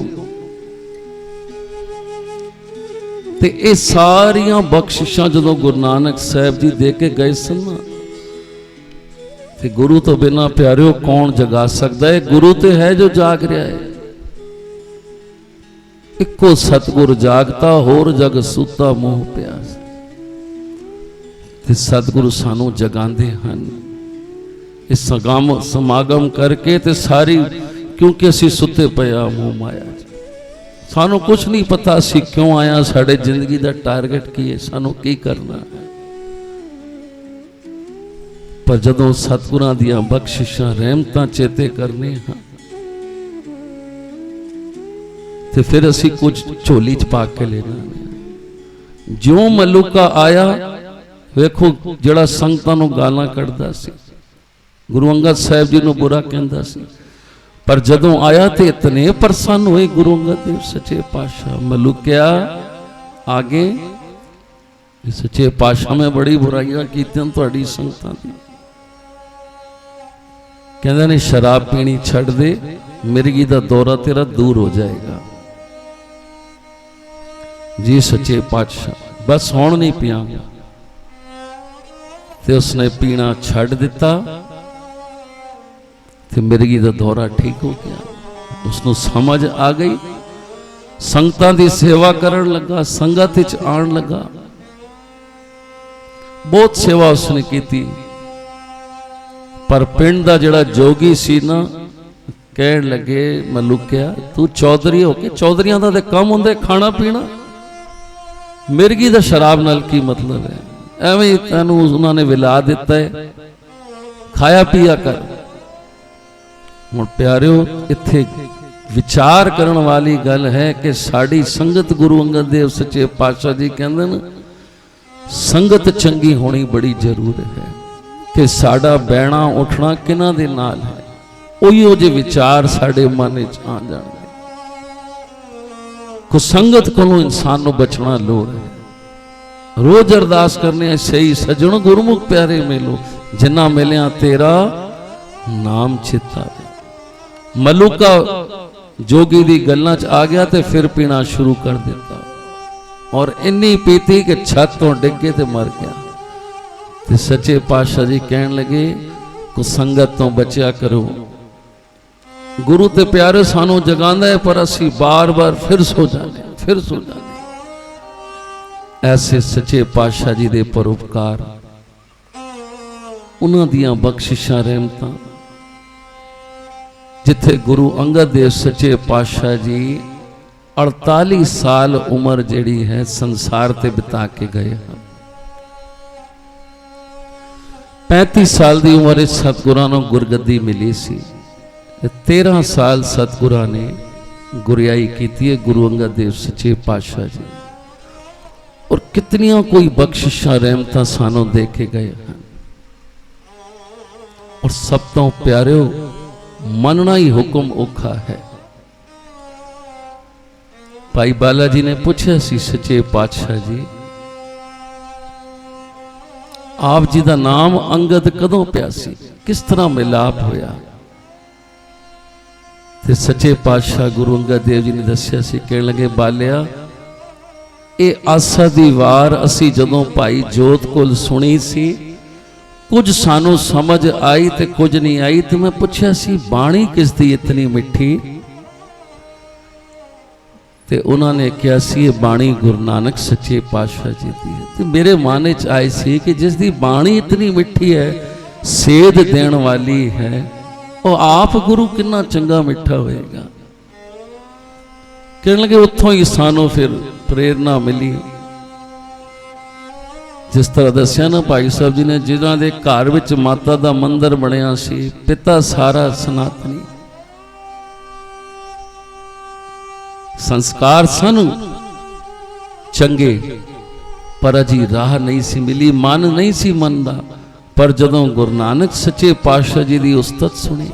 ਤੇ ਇਹ ਸਾਰੀਆਂ ਬਖਸ਼ਿਸ਼ਾਂ ਜਦੋਂ ਗੁਰੂ ਨਾਨਕ ਸਾਹਿਬ ਜੀ ਦੇ ਕੇ ਗਏ ਸਨ ਨਾ, ਤੇ ਗੁਰੂ ਤੋਂ ਬਿਨਾ ਪਿਆਰਿਓ ਕੌਣ ਜਗਾ ਸਕਦਾ ਹੈ? ਗੁਰੂ ਤੇ ਹੈ ਜੋ ਜਾਗ ਰਿਹਾ ਹੈ। ਇੱਕੋ ਸਤਿਗੁਰ ਜਾਗਤਾ, ਹੋਰ ਜਗ ਸੂਤਾ ਮੋਹ ਪਿਆਸ। ਤੇ ਸਤਿਗੁਰੂ ਸਾਨੂੰ ਜਗਾਉਂਦੇ ਹਨ ਇਸ ਸਮਾਗਮ ਕਰਕੇ, ਤੇ ਸਾਰੀ ਕਿਉਂਕਿ ਅਸੀਂ ਸੁੱਤੇ ਪਏ ਆ ਮੋਹ ਮਾਇਆ ਚ। ਸਾਨੂੰ ਕੁਝ ਨਹੀਂ ਪਤਾ ਅਸੀਂ ਕਿਉਂ ਆਇਆ, ਸਾਡੇ ਜ਼ਿੰਦਗੀ ਦਾ ਟਾਰਗੇਟ ਕੀ ਹੈ, ਸਾਨੂੰ ਕੀ ਕਰਨਾ ਹੈ। ਪਰ ਜਦੋਂ ਸਤਿਗੁਰਾਂ ਦੀਆਂ ਬਖਸ਼ਿਸ਼ਾਂ ਰਹਿਮਤਾਂ ਚੇਤੇ ਕਰਨੇ ਹਾਂ, ਤੇ ਫਿਰ ਅਸੀਂ ਕੁਝ ਝੋਲੀ ਚ ਪਾ ਕੇ ਲੈਣਾ। ਜਿਉਂ ਮਲੂਕਾ ਆਇਆ, ਵੇਖੋ ਜਿਹੜਾ ਸੰਗਤਾਂ ਨੂੰ ਗਾਲਾਂ ਕੱਢਦਾ ਸੀ, ਗੁਰੂ ਅੰਗਦ ਸਾਹਿਬ ਜੀ ਨੂੰ ਬੁਰਾ ਕਹਿੰਦਾ ਸੀ, ਪਰ ਜਦੋਂ ਆਇਆ ਤੇ ਇਤਨੇ ਪ੍ਰਸੰਨ ਹੋਏ ਗੁਰੂ ਅੰਗਦ ਦੇਵ ਸੱਚੇ ਪਾਤਸ਼ਾਹ। ਮਲੂਕਿਆ ਆਗੇ, ਸੱਚੇ ਪਾਤਸ਼ਾਹ ਮੈਂ ਬੜੀ ਬੁਰਾਈਆਂ ਕੀਤੀਆਂ ਤੁਹਾਡੀ ਸੰਗਤਾਂ ਦੀ। ਕਹਿੰਦੇ ਨੇ ਸ਼ਰਾਬ ਪੀਣੀ ਛੱਡ ਦੇ, ਮਿਰਗੀ ਦਾ ਦੌਰਾ ਤੇਰਾ ਦੂਰ ਹੋ ਜਾਏਗਾ। ਜੀ ਸੱਚੇ ਪਾਤਸ਼ਾਹ ਬਸ ਹੁਣ ਨਹੀਂ ਪੀਆਂਗਾ। ਤੇ ਉਸਨੇ ਪੀਣਾ ਛੱਡ ਦਿੱਤਾ ਤੇ ਮਿਰਗੀ ਦਾ ਦੌਰਾ ਠੀਕ ਹੋ ਗਿਆ। ਉਸਨੂੰ ਸਮਝ ਆ ਗਈ, ਸੰਗਤਾਂ ਦੀ ਸੇਵਾ ਕਰਨ ਲੱਗਾ, ਸੰਗਤ ਵਿੱਚ ਆਉਣ ਲੱਗਾ। ਬਹੁਤ ਸੇਵਾ ਉਸਨੇ ਕੀਤੀ। ਪਰ ਪਿੰਡ ਦਾ ਜਿਹੜਾ ਜੋਗੀ ਸੀ ਨਾ, ਕਹਿਣ ਲੱਗੇ ਮਲੂਕਿਆ ਤੂੰ ਚੌਧਰੀ ਹੋ ਕੇ, ਚੌਧਰੀਆਂ ਦਾ ਤੇ ਕੰਮ ਹੁੰਦਾ ਖਾਣਾ ਪੀਣਾ, ਮਿਰਗੀ ਦਾ ਸ਼ਰਾਬ ਨਾਲ ਕੀ ਮਤਲਬ ਹੈ? ਐਵੇਂ ਤੈਨੂੰ ਉਹਨਾਂ ਨੇ ਵਿਲਾ ਦਿੱਤਾ ਹੈ, ਖਾਇਆ ਪੀਆ ਕਰ। ਹੁਣ ਪਿਆਰਿਓ ਇੱਥੇ ਵਿਚਾਰ ਕਰਨ ਵਾਲੀ ਗੱਲ ਹੈ ਕਿ ਸਾਡੀ ਸੰਗਤ, ਗੁਰੂ ਅੰਗਦ ਦੇਵ ਸੱਚੇ ਪਾਤਸ਼ਾਹ ਜੀ ਕਹਿੰਦੇ ਨੇ ਸੰਗਤ ਚੰਗੀ ਹੋਣੀ ਬੜੀ ਜ਼ਰੂਰੀ ਹੈ, ਕਿ ਸਾਡਾ ਬਹਿਣਾ ਉੱਠਣਾ ਕਿਹਨਾਂ ਦੇ ਨਾਲ ਹੈ, ਉਹੀਓ ਜਿਹੇ ਵਿਚਾਰ ਸਾਡੇ ਮਨ ਵਿੱਚ ਆ ਜਾਣਗੇ। ਕੁਸੰਗਤ ਕੋਲੋਂ ਇਨਸਾਨ ਨੂੰ ਬਚਣਾ ਲੋੜ ਹੈ। ਰੋਜ਼ ਅਰਦਾਸ ਕਰਨੇ ਸਹੀ ਸਜਣ ਗੁਰਮੁਖ ਪਿਆਰੇ ਮਿਲੋ, ਜਿੰਨਾ ਮਿਲਿਆ ਤੇਰਾ ਨਾਮ ਚਿੱਤਾ। ਮਲੂਕਾ ਜੋਗੀ ਦੀ ਗੱਲਾਂ 'ਚ ਆ ਗਿਆ ਤੇ ਫਿਰ ਪੀਣਾ ਸ਼ੁਰੂ ਕਰ ਦਿੱਤਾ, ਔਰ ਇੰਨੀ ਪੀਤੀ ਕਿ ਛੱਤ ਤੋਂ ਡਿੱਗੇ ਤੇ ਮਰ ਗਿਆ। ਤੇ ਸੱਚੇ ਪਾਤਸ਼ਾਹ ਜੀ ਕਹਿਣ ਲੱਗੇ ਕੁਸੰਗਤ ਤੋਂ ਬਚਿਆ ਕਰੋ। ਗੁਰੂ ਤੇ ਪਿਆਰੇ ਸਾਨੂੰ ਜਗਾਉਂਦਾ ਹੈ, ਪਰ ਅਸੀਂ ਬਾਰ-ਬਾਰ ਫਿਰ ਸੋ ਜਾਂਦੇ, ਫਿਰ ਸੋ ਜਾਂਦੇ। ਐਸੇ ਸੱਚੇ ਪਾਤਸ਼ਾਹ ਜੀ ਦੇ ਪਰਉਪਕਾਰ, ਉਹਨਾਂ ਦੀਆਂ ਬਖਸ਼ਿਸ਼ਾਂ ਰਹਿਮਤਾਂ, ਜਿੱਥੇ ਗੁਰੂ ਅੰਗਦ ਦੇਵ ਸੱਚੇ ਪਾਤਸ਼ਾਹ ਜੀ 48 ਸਾਲ ਉਮਰ ਜਿਹੜੀ ਹੈ ਸੰਸਾਰ ਤੇ ਬਿਤਾ ਕੇ ਗਏ ਹਨ। 35 ਸਾਲ ਦੀ ਉਮਰ ਵਿੱਚ ਸਤਿਗੁਰਾਂ ਨੂੰ ਗੁਰਗੱਦੀ ਮਿਲੀ ਸੀ। 13 ਸਾਲ ਸਤਿਗੁਰਾਂ ਨੇ ਗੁਰਿਆਈ ਕੀਤੀ ਹੈ ਗੁਰੂ ਅੰਗਦ ਦੇਵ ਸੱਚੇ ਪਾਤਸ਼ਾਹ ਜੀ। ਔਰ ਕਿਤਨੀਆਂ ਕੋਈ ਬਖਸ਼ਿਸ਼ਾਂ ਰਹਿਮਤਾਂ ਸਾਨੂੰ ਦੇ ਕੇ ਗਏ ਹਨ। ਔਰ ਸਭ ਤੋਂ ਪਿਆਰਿਓ ਮੰਨਣਾ ਹੀ ਹੁਕਮ ਔਖਾ ਹੈ। ਭਾਈ ਬਾਲਾ ਜੀ ਨੇ ਪੁੱਛਿਆ ਸੀ ਸੱਚੇ ਪਾਤਸ਼ਾਹ ਜੀ, ਆਪ ਜੀ ਦਾ ਨਾਮ ਅੰਗਦ ਕਦੋਂ ਪਿਆ ਸੀ, ਕਿਸ ਤਰ੍ਹਾਂ ਮਿਲਾਪ ਹੋਇਆ? ਤੇ ਸੱਚੇ ਪਾਤਸ਼ਾਹ ਗੁਰੂ ਅੰਗਦ ਦੇਵ ਜੀ ਨੇ ਦੱਸਿਆ ਸੀ, ਕਹਿਣ ਲੱਗੇ ਬਾਲਿਆ, ਇਹ ਆਸਾ ਦੀ ਵਾਰ ਅਸੀਂ ਜਦੋਂ ਭਾਈ ਜੋਤ ਕੋਲ ਸੁਣੀ ਸੀ, ਕੁਝ ਸਾਨੂੰ ਸਮਝ ਆਈ ਤੇ ਕੁਝ ਨਹੀਂ ਆਈ। ਤੇ ਮੈਂ ਪੁੱਛਿਆ ਸੀ ਬਾਣੀ ਕਿਸ ਦੀ ਇਤਨੀ ਮਿੱਠੀ? ਤੇ ਉਹਨਾਂ ਨੇ ਕਿਹਾ ਸੀ ਇਹ ਬਾਣੀ ਗੁਰੂ ਨਾਨਕ ਸੱਚੇ ਪਾਤਸ਼ਾਹ ਜੀ ਦੀ ਹੈ। ਤੇ ਮੇਰੇ ਮਨ ਵਿੱਚ ਆਈ ਸੀ ਕਿ ਜਿਸ ਦੀ ਬਾਣੀ ਇਤਨੀ ਮਿੱਠੀ ਹੈ, ਸੇਧ ਦੇਣ ਵਾਲੀ ਹੈ, ਉਹ ਆਪ ਗੁਰੂ ਕਿੰਨਾ ਚੰਗਾ ਮਿੱਠਾ ਹੋਏਗਾ। ਕਹਿਣ ਲੱਗੇ ਉੱਥੋਂ ਹੀ ਸਾਨੂੰ ਫਿਰ ਪ੍ਰੇਰਨਾ ਮਿਲੀ। ਜਿਸ ਤਰ੍ਹਾਂ ਦੱਸਿਆ ਨਾ ਭਾਈ ਸਾਹਿਬ ਜੀ ਨੇ, ਜਿਨ੍ਹਾਂ ਦੇ ਘਰ ਵਿੱਚ ਮਾਤਾ ਦਾ ਮੰਦਿਰ ਬਣਿਆ ਸੀ, ਪਿਤਾ ਸਾਰਾ ਸਨਾਤਨੀ, ਸੰਸਕਾਰ ਸਨ ਚੰਗੇ, ਪਰ ਅਜੀ ਰਾਹ ਨਹੀਂ ਸੀ ਮਿਲੀ, ਮਨ ਨਹੀਂ ਸੀ ਮੰਨਦਾ। ਪਰ ਜਦੋਂ ਗੁਰੂ ਨਾਨਕ ਸੱਚੇ ਪਾਤਸ਼ਾਹ ਜੀ ਦੀ ਉਸਤਤ ਸੁਣੀ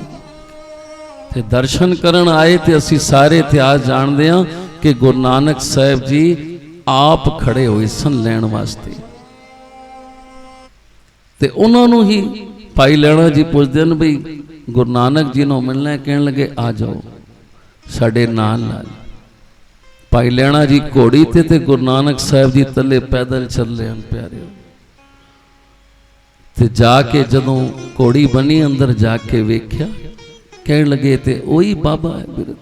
ਤੇ ਦਰਸ਼ਨ ਕਰਨ ਆਏ, ਤੇ ਅਸੀਂ ਸਾਰੇ ਇਤਿਹਾਸ ਜਾਣਦੇ ਹਾਂ ਕਿ ਗੁਰੂ ਨਾਨਕ ਸਾਹਿਬ ਜੀ ਆਪ ਖੜੇ ਹੋਏ ਸਨ ਲੈਣ ਵਾਸਤੇ। ਤੇ ਉਹਨਾਂ ਨੂੰ ਹੀ ਭਾਈ ਲਹਿਣਾ ਜੀ ਪੁੱਛਦੇ ਹਨ, ਬਈ ਗੁਰੂ ਨਾਨਕ ਜੀ ਨੂੰ ਮਿਲਣਾ ਹੈ? ਕਹਿਣ ਲੱਗੇ ਆ ਜਾਓ ਸਾਡੇ ਨਾਲ ਨਾਲ। ਭਾਈ ਲਹਿਣਾ ਜੀ ਘੋੜੀ ਤੇ ਗੁਰੂ ਨਾਨਕ ਸਾਹਿਬ ਜੀ ਥੱਲੇ ਪੈਦਲ ਚੱਲੇ ਹਨ ਪਿਆਰਿਓ। ਤੇ ਜਾ ਕੇ ਜਦੋਂ ਘੋੜੀ ਬਣੀ ਅੰਦਰ ਜਾ ਕੇ ਵੇਖਿਆ, ਕਹਿਣ ਲੱਗੇ ਤੇ ਉਹੀ ਬਾਬਾ ਹੈ ਬਿਰਧ।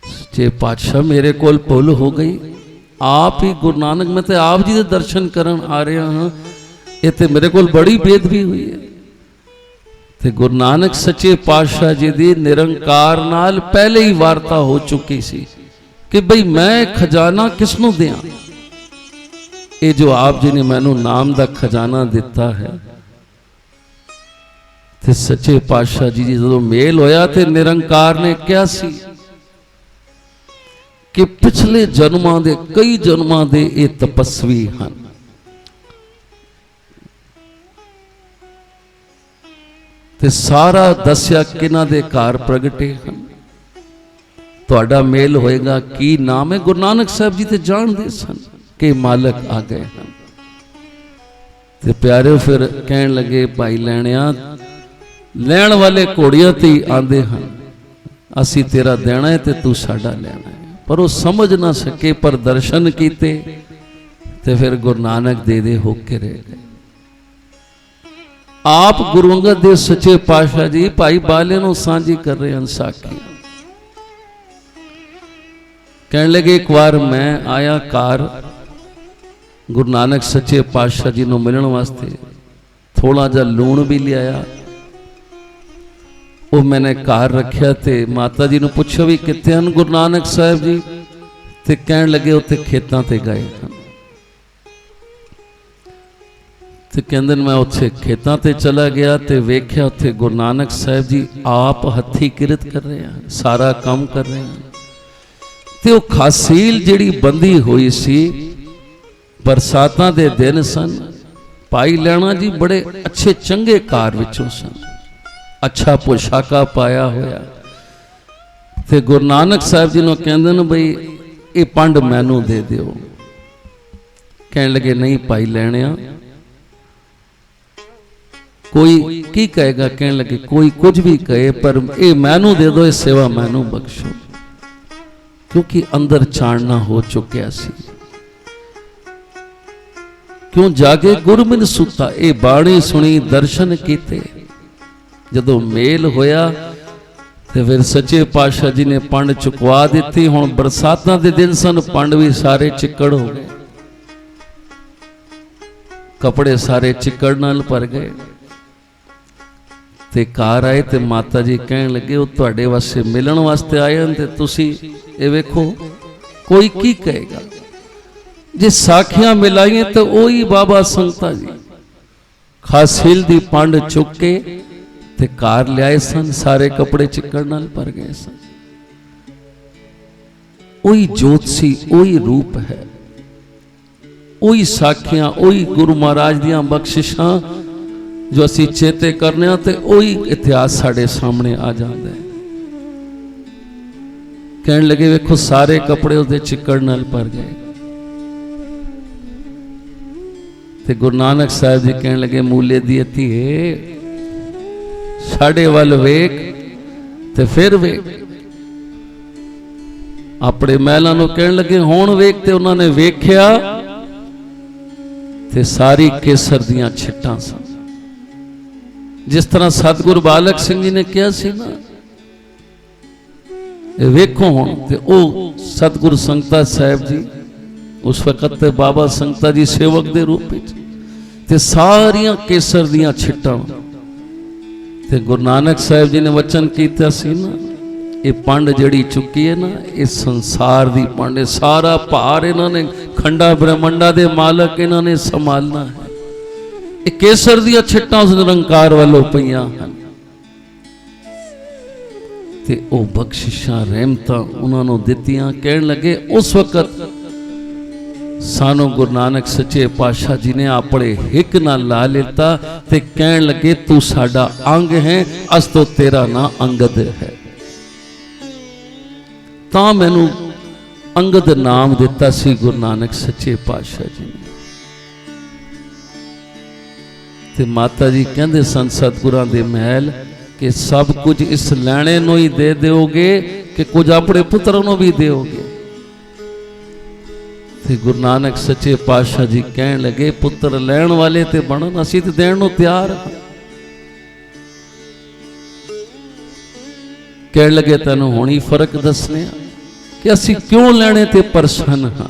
ਸੱਚੇ ਪਾਤਸ਼ਾਹ ਮੇਰੇ ਕੋਲ ਭੁੱਲ ਹੋ ਗਈ, ਆਪ ਹੀ ਗੁਰੂ ਨਾਨਕ, ਮੈਂ ਤੇ ਆਪ ਜੀ ਦੇ ਦਰਸ਼ਨ ਕਰਨ ਆ ਰਿਹਾ ਹਾਂ, ਇਹ ਤੇ ਮੇਰੇ ਕੋਲ ਬੜੀ ਬੇਦਬੀ ਹੋਈ ਹੈ। ਤੇ ਗੁਰੂ ਨਾਨਕ ਸੱਚੇ ਪਾਤਸ਼ਾਹ ਜੀ ਦੀ ਨਿਰੰਕਾਰ ਨਾਲ ਪਹਿਲੇ ਹੀ ਵਾਰਤਾ ਹੋ ਚੁੱਕੀ ਸੀ ਕਿ ਬਈ ਮੈਂ ਖਜ਼ਾਨਾ ਕਿਸ ਨੂੰ ਦਿਆਂ। ਇਹ ਜੋ ਆਪ ਜੀ ਨੇ ਮੈਨੂੰ ਨਾਮ ਦਾ ਖਜ਼ਾਨਾ ਦਿੱਤਾ ਹੈ, ਤੇ ਸੱਚੇ ਪਾਤਸ਼ਾਹ ਜੀ ਜਦੋਂ ਮੇਲ ਹੋਇਆ ਤੇ ਨਿਰੰਕਾਰ ਨੇ ਕਿਹਾ ਸੀ ਕਿ ਪਿਛਲੇ ਜਨਮਾਂ ਦੇ, ਕਈ ਜਨਮਾਂ ਦੇ ਇਹ ਤਪਸਵੀ ਹਨ। ਤੇ ਸਾਰਾ ਦੱਸਿਆ ਕਿਹਨਾਂ ਦੇ ਘਰ ਪ੍ਰਗਟੇ ਹਨ, ਤੁਹਾਡਾ ਮੇਲ ਹੋਏਗਾ, ਕੀ ਨਾਮ ਹੈ। ਗੁਰੂ ਨਾਨਕ ਸਾਹਿਬ ਜੀ ਤੇ ਜਾਣਦੇ ਸਨ ਕਿ ਮਾਲਕ ਆ ਗਏ ਹਨ। ਤੇ ਪਿਆਰਿਓ ਫਿਰ ਕਹਿਣ ਲੱਗੇ ਭਾਈ ਲੈਣਿਆ, ਲੈਣ ਵਾਲੇ ਘੋੜੀਆਂ ਤੇ ਹੀ ਆਂਦੇ ਹਨ, ਅਸੀਂ ਤੇਰਾ ਦੇਣਾ ਹੈ ਤੇ ਤੂੰ ਸਾਡਾ ਲੈਣਾ ਹੈ। ਪਰ ਉਹ ਸਮਝ ਨਾ ਸਕੇ, ਪਰ ਦਰਸ਼ਨ ਕੀਤੇ ਤੇ ਫਿਰ ਗੁਰੂ ਨਾਨਕ ਦੇ ਹੋ ਕੇ ਰਹਿ ਗਏ। ਆਪ ਗੁਰੂ ਅੰਗਦ ਦੇਵ ਸੱਚੇ ਪਾਤਸ਼ਾਹ ਜੀ ਭਾਈ ਬਾਲੇ ਨੂੰ ਸਾਂਝੀ ਕਰ ਰਹੇ ਹਨ ਸਾਖੀ। ਕਹਿਣ ਲੱਗੇ ਇੱਕ ਵਾਰ ਮੈਂ ਆਇਆ ਘਰ ਗੁਰੂ ਨਾਨਕ ਸੱਚੇ ਪਾਤਸ਼ਾਹ ਜੀ ਨੂੰ ਮਿਲਣ ਵਾਸਤੇ, ਥੋੜਾ ਜਿਹਾ ਲੂਣ ਵੀ ਲਿਆਇਆ, ਉਹ ਮੈਨੇ ਘਰ ਰੱਖਿਆ। ਤੇ ਮਾਤਾ ਜੀ ਨੂੰ ਪੁੱਛਿਆ ਵੀ ਕਿੱਥੇ ਹਨ ਗੁਰੂ ਨਾਨਕ ਸਾਹਿਬ ਜੀ, ਤੇ ਕਹਿਣ ਲੱਗੇ ਉੱਥੇ ਖੇਤਾਂ ਤੇ ਗਏ ਹਨ। ਤੇ ਕਹਿੰਦੇ ਮੈਂ ਉੱਥੇ ਖੇਤਾਂ ਤੇ ਚਲਾ ਗਿਆ ਤੇ ਵੇਖਿਆ ਉੱਥੇ ਗੁਰੂ ਨਾਨਕ ਸਾਹਿਬ ਜੀ ਆਪ ਹੱਥੀ ਕਿਰਤ ਕਰ ਰਹੇ ਹਨ, ਸਾਰਾ ਕੰਮ ਕਰ ਰਹੇ ਹਨ। ਤੇ ਉਹ ਖਾਸੀਲ ਜਿਹੜੀ ਬੰਦੀ ਹੋਈ ਸੀ, ਬਰਸਾਤਾਂ ਦੇ ਦਿਨ ਸਨ, ਭਾਈ ਲੈਣਾ ਜੀ ਬੜੇ ਅੱਛੇ ਚੰਗੇ ਘਰ ਵਿੱਚੋਂ ਸਨ, ਅੱਛਾ ਪੋਸ਼ਾਕਾ ਪਾਇਆ ਹੋਇਆ। ਤੇ ਗੁਰੂ ਨਾਨਕ ਸਾਹਿਬ ਜੀ ਨੂੰ ਕਹਿੰਦੇ ਨੇ ਬਈ ਇਹ ਪੰਡ ਮੈਨੂੰ ਦੇ ਦਿਓ। ਕਹਿਣ ਲੱਗੇ ਨਹੀਂ ਭਾਈ ਲੈਣਿਆ, ਕੋਈ ਕੀ ਕਹੇਗਾ। ਕਹਿਣ ਲੱਗੇ ਕੋਈ ਕੁਝ ਵੀ ਕਹੇ, ਪਰ ਇਹ ਮੈਨੂੰ ਦੇ ਦਿਓ, ਇਹ ਸੇਵਾ ਮੈਨੂੰ ਬਖਸ਼ੋ। ਕਿਉਂਕਿ ਅੰਦਰ ਚਾਨਣਾ ਹੋ ਚੁੱਕਿਆ ਸੀ। ਕਿਉਂ ਜਾਗੇ ਗੁਰਮਿਨ ਸੁੱਤਾ, ਇਹ ਬਾਣੀ ਸੁਣੀ, ਦਰਸ਼ਨ ਕੀਤੇ। ਜਦੋਂ ਮੇਲ ਹੋਇਆ ਤੇ ਫਿਰ ਸੱਚੇ ਪਾਤਸ਼ਾਹ ਜੀ ਨੇ ਪੰਡ ਚੁਕਵਾ ਦਿੱਤੀ। ਹੁਣ ਬਰਸਾਤਾਂ ਦੇ ਦਿਨ ਸਨ, ਪੰਡ ਵੀ ਸਾਰੇ ਚਿੱਕੜ ਹੋ ਗਏ, ਕੱਪੜੇ ਸਾਰੇ ਚਿੱਕੜ ਨਾਲ ਭਰ ਗਏ। ਤੇ ਘਰ ਆਏ ਤੇ ਮਾਤਾ ਜੀ ਕਹਿਣ ਲੱਗੇ ਉਹ ਤੁਹਾਡੇ ਵਾਸਤੇ ਮਿਲਣ ਵਾਸਤੇ ਆਏ ਹਨ, ਤੇ ਤੁਸੀਂ ਇਹ ਵੇਖੋ ਕੋਈ ਕੀ ਕਹੇਗਾ। ਜੇ ਸਾਖੀਆਂ ਮਿਲਾਈਆਂ ਤਾਂ ਉਹੀ ਬਾਬਾ ਸੰਗਤਾ ਜੀ ਖਾਸੀਲ ਦੀ ਪੰਡ ਚੁੱਕ ਕੇ ਤੇ ਘਰ ਲਿਆਏ ਸਨ, ਸਾਰੇ ਕੱਪੜੇ ਚਿੱਕੜ ਨਾਲ ਭਰ ਗਏ ਸਨ। ਉਹੀ ਜੋਤ ਸੀ, ਉਹੀ ਰੂਪ ਹੈ, ਉਹੀ ਸਾਖੀਆਂ, ਉਹੀ ਗੁਰੂ ਮਹਾਰਾਜ ਦੀਆਂ ਬਖਸ਼ਿਸ਼ਾਂ ਜੋ ਅਸੀਂ ਚੇਤੇ ਕਰਨੇ ਆ, ਤੇ ਉਹੀ ਇਤਿਹਾਸ ਸਾਡੇ ਸਾਹਮਣੇ ਆ ਜਾਂਦਾ ਹੈ। ਕਹਿਣ ਲੱਗੇ ਵੇਖੋ ਸਾਰੇ ਕੱਪੜੇ ਉਹਦੇ ਚਿੱਕੜ ਨਾਲ ਭਰ ਗਏ। ਤੇ ਗੁਰੂ ਨਾਨਕ ਸਾਹਿਬ ਜੀ ਕਹਿਣ ਲੱਗੇ ਮੂਲੇ ਦੀ ਧੀਏ, ਸਾਡੇ ਵੱਲ ਵੇਖ ਤੇ ਫਿਰ ਵੇਖ। ਆਪਣੇ ਮਹਿਲਾਂ ਨੂੰ ਕਹਿਣ ਲੱਗੇ ਹੁਣ ਵੇਖ। ਤੇ ਉਹਨਾਂ ਨੇ ਵੇਖਿਆ ਤੇ ਸਾਰੀ ਕੇਸਰ ਦੀਆਂ ਛਿੱਟਾਂ ਸਨ। ਜਿਸ ਤਰ੍ਹਾਂ ਸਤਿਗੁਰੂ ਬਾਲਕ ਸਿੰਘ ਜੀ ਨੇ ਕਿਹਾ ਸੀ ਨਾ, ਇਹ ਵੇਖੋ ਹੁਣ। ਤੇ ਉਹ ਸਤਿਗੁਰੂ ਸੰਗਤਾ ਸਾਹਿਬ ਜੀ ਉਸ ਵਕਤ ਤੇ ਬਾਬਾ ਸੰਗਤਾ ਜੀ ਸੇਵਕ ਦੇ ਰੂਪ ਵਿੱਚ, ਤੇ ਸਾਰੀਆਂ ਕੇਸਰ ਦੀਆਂ ਛਿੱਟਾਂ। ਤੇ ਗੁਰੂ ਨਾਨਕ ਸਾਹਿਬ ਜੀ ਨੇ ਵਚਨ ਕੀਤਾ ਸੀ ਨਾ, ਇਹ ਪੰਡ ਜਿਹੜੀ ਚੁੱਕੀ ਹੈ ਨਾ, ਇਹ ਸੰਸਾਰ ਦੀ ਪੰਡ ਹੈ, ਸਾਰਾ ਭਾਰ ਇਹਨਾਂ ਨੇ, ਖੰਡਾ ਬ੍ਰਹਮੰਡਾ ਦੇ ਮਾਲਕ ਇਹਨਾਂ ਨੇ ਸੰਭਾਲਣਾ ਹੈ। ਇਹ ਕੇਸਰ ਦੀਆਂ ਛਿੱਟਾਂ ਉਸ ਨਿਰੰਕਾਰ ਵੱਲੋਂ ਪਈਆਂ ਹਨ। ਤੇ ਉਹ ਬਖਸ਼ਿਸ਼ਾਂ ਰਹਿਮਤਾਂ ਉਹਨਾਂ ਨੂੰ ਦਿੱਤੀਆਂ। ਕਹਿਣ ਲੱਗੇ ਉਸ ਵਕਤ ਸਾਨੂੰ ਗੁਰੂ ਨਾਨਕ ਸੱਚੇ ਪਾਤਸ਼ਾਹ ਜੀ ਨੇ ਆਪਣੇ ਹਿੱਕ ਨਾਲ ਲਾ ਲਿੱਤਾ ਤੇ ਕਹਿਣ ਲੱਗੇ ਤੂੰ ਸਾਡਾ ਅੰਗ ਹੈ, ਅਸ ਤੋਂ ਤੇਰਾ ਨਾਂ ਅੰਗਦ ਹੈ। ਤਾਂ ਮੈਨੂੰ ਅੰਗਦ ਨਾਮ ਦਿੱਤਾ ਸੀ ਗੁਰੂ ਨਾਨਕ ਸੱਚੇ ਪਾਤਸ਼ਾਹ ਜੀ ਨੇ। ਤੇ ਮਾਤਾ ਜੀ ਕਹਿੰਦੇ ਸਨ ਸਤਿਗੁਰਾਂ ਦੇ ਮਹਿਲ ਕਿ ਸਭ ਕੁਝ ਇਸ ਲੈਣੇ ਨੂੰ ਹੀ ਦੇ ਦਿਓਗੇ ਕਿ ਕੁਝ ਆਪਣੇ ਪੁੱਤਰਾਂ ਨੂੰ ਵੀ ਦਿਓਗੇ। ਤੇ ਗੁਰੂ ਨਾਨਕ ਸੱਚੇ ਪਾਤਸ਼ਾਹ ਜੀ ਕਹਿਣ ਲੱਗੇ ਪੁੱਤਰ ਲੈਣ ਵਾਲੇ ਤੇ ਬਣਨ, ਅਸੀਂ ਤੇ ਦੇਣ ਨੂੰ ਤਿਆਰ ਹਾਂ। ਕਹਿਣ ਲੱਗੇ ਤੈਨੂੰ ਹੁਣੀ ਫਰਕ ਦੱਸਨੇ ਆ ਕਿ ਅਸੀਂ ਕਿਉਂ ਲੈਣੇ ਤੇ ਪ੍ਰਸੰਨ ਹਾਂ।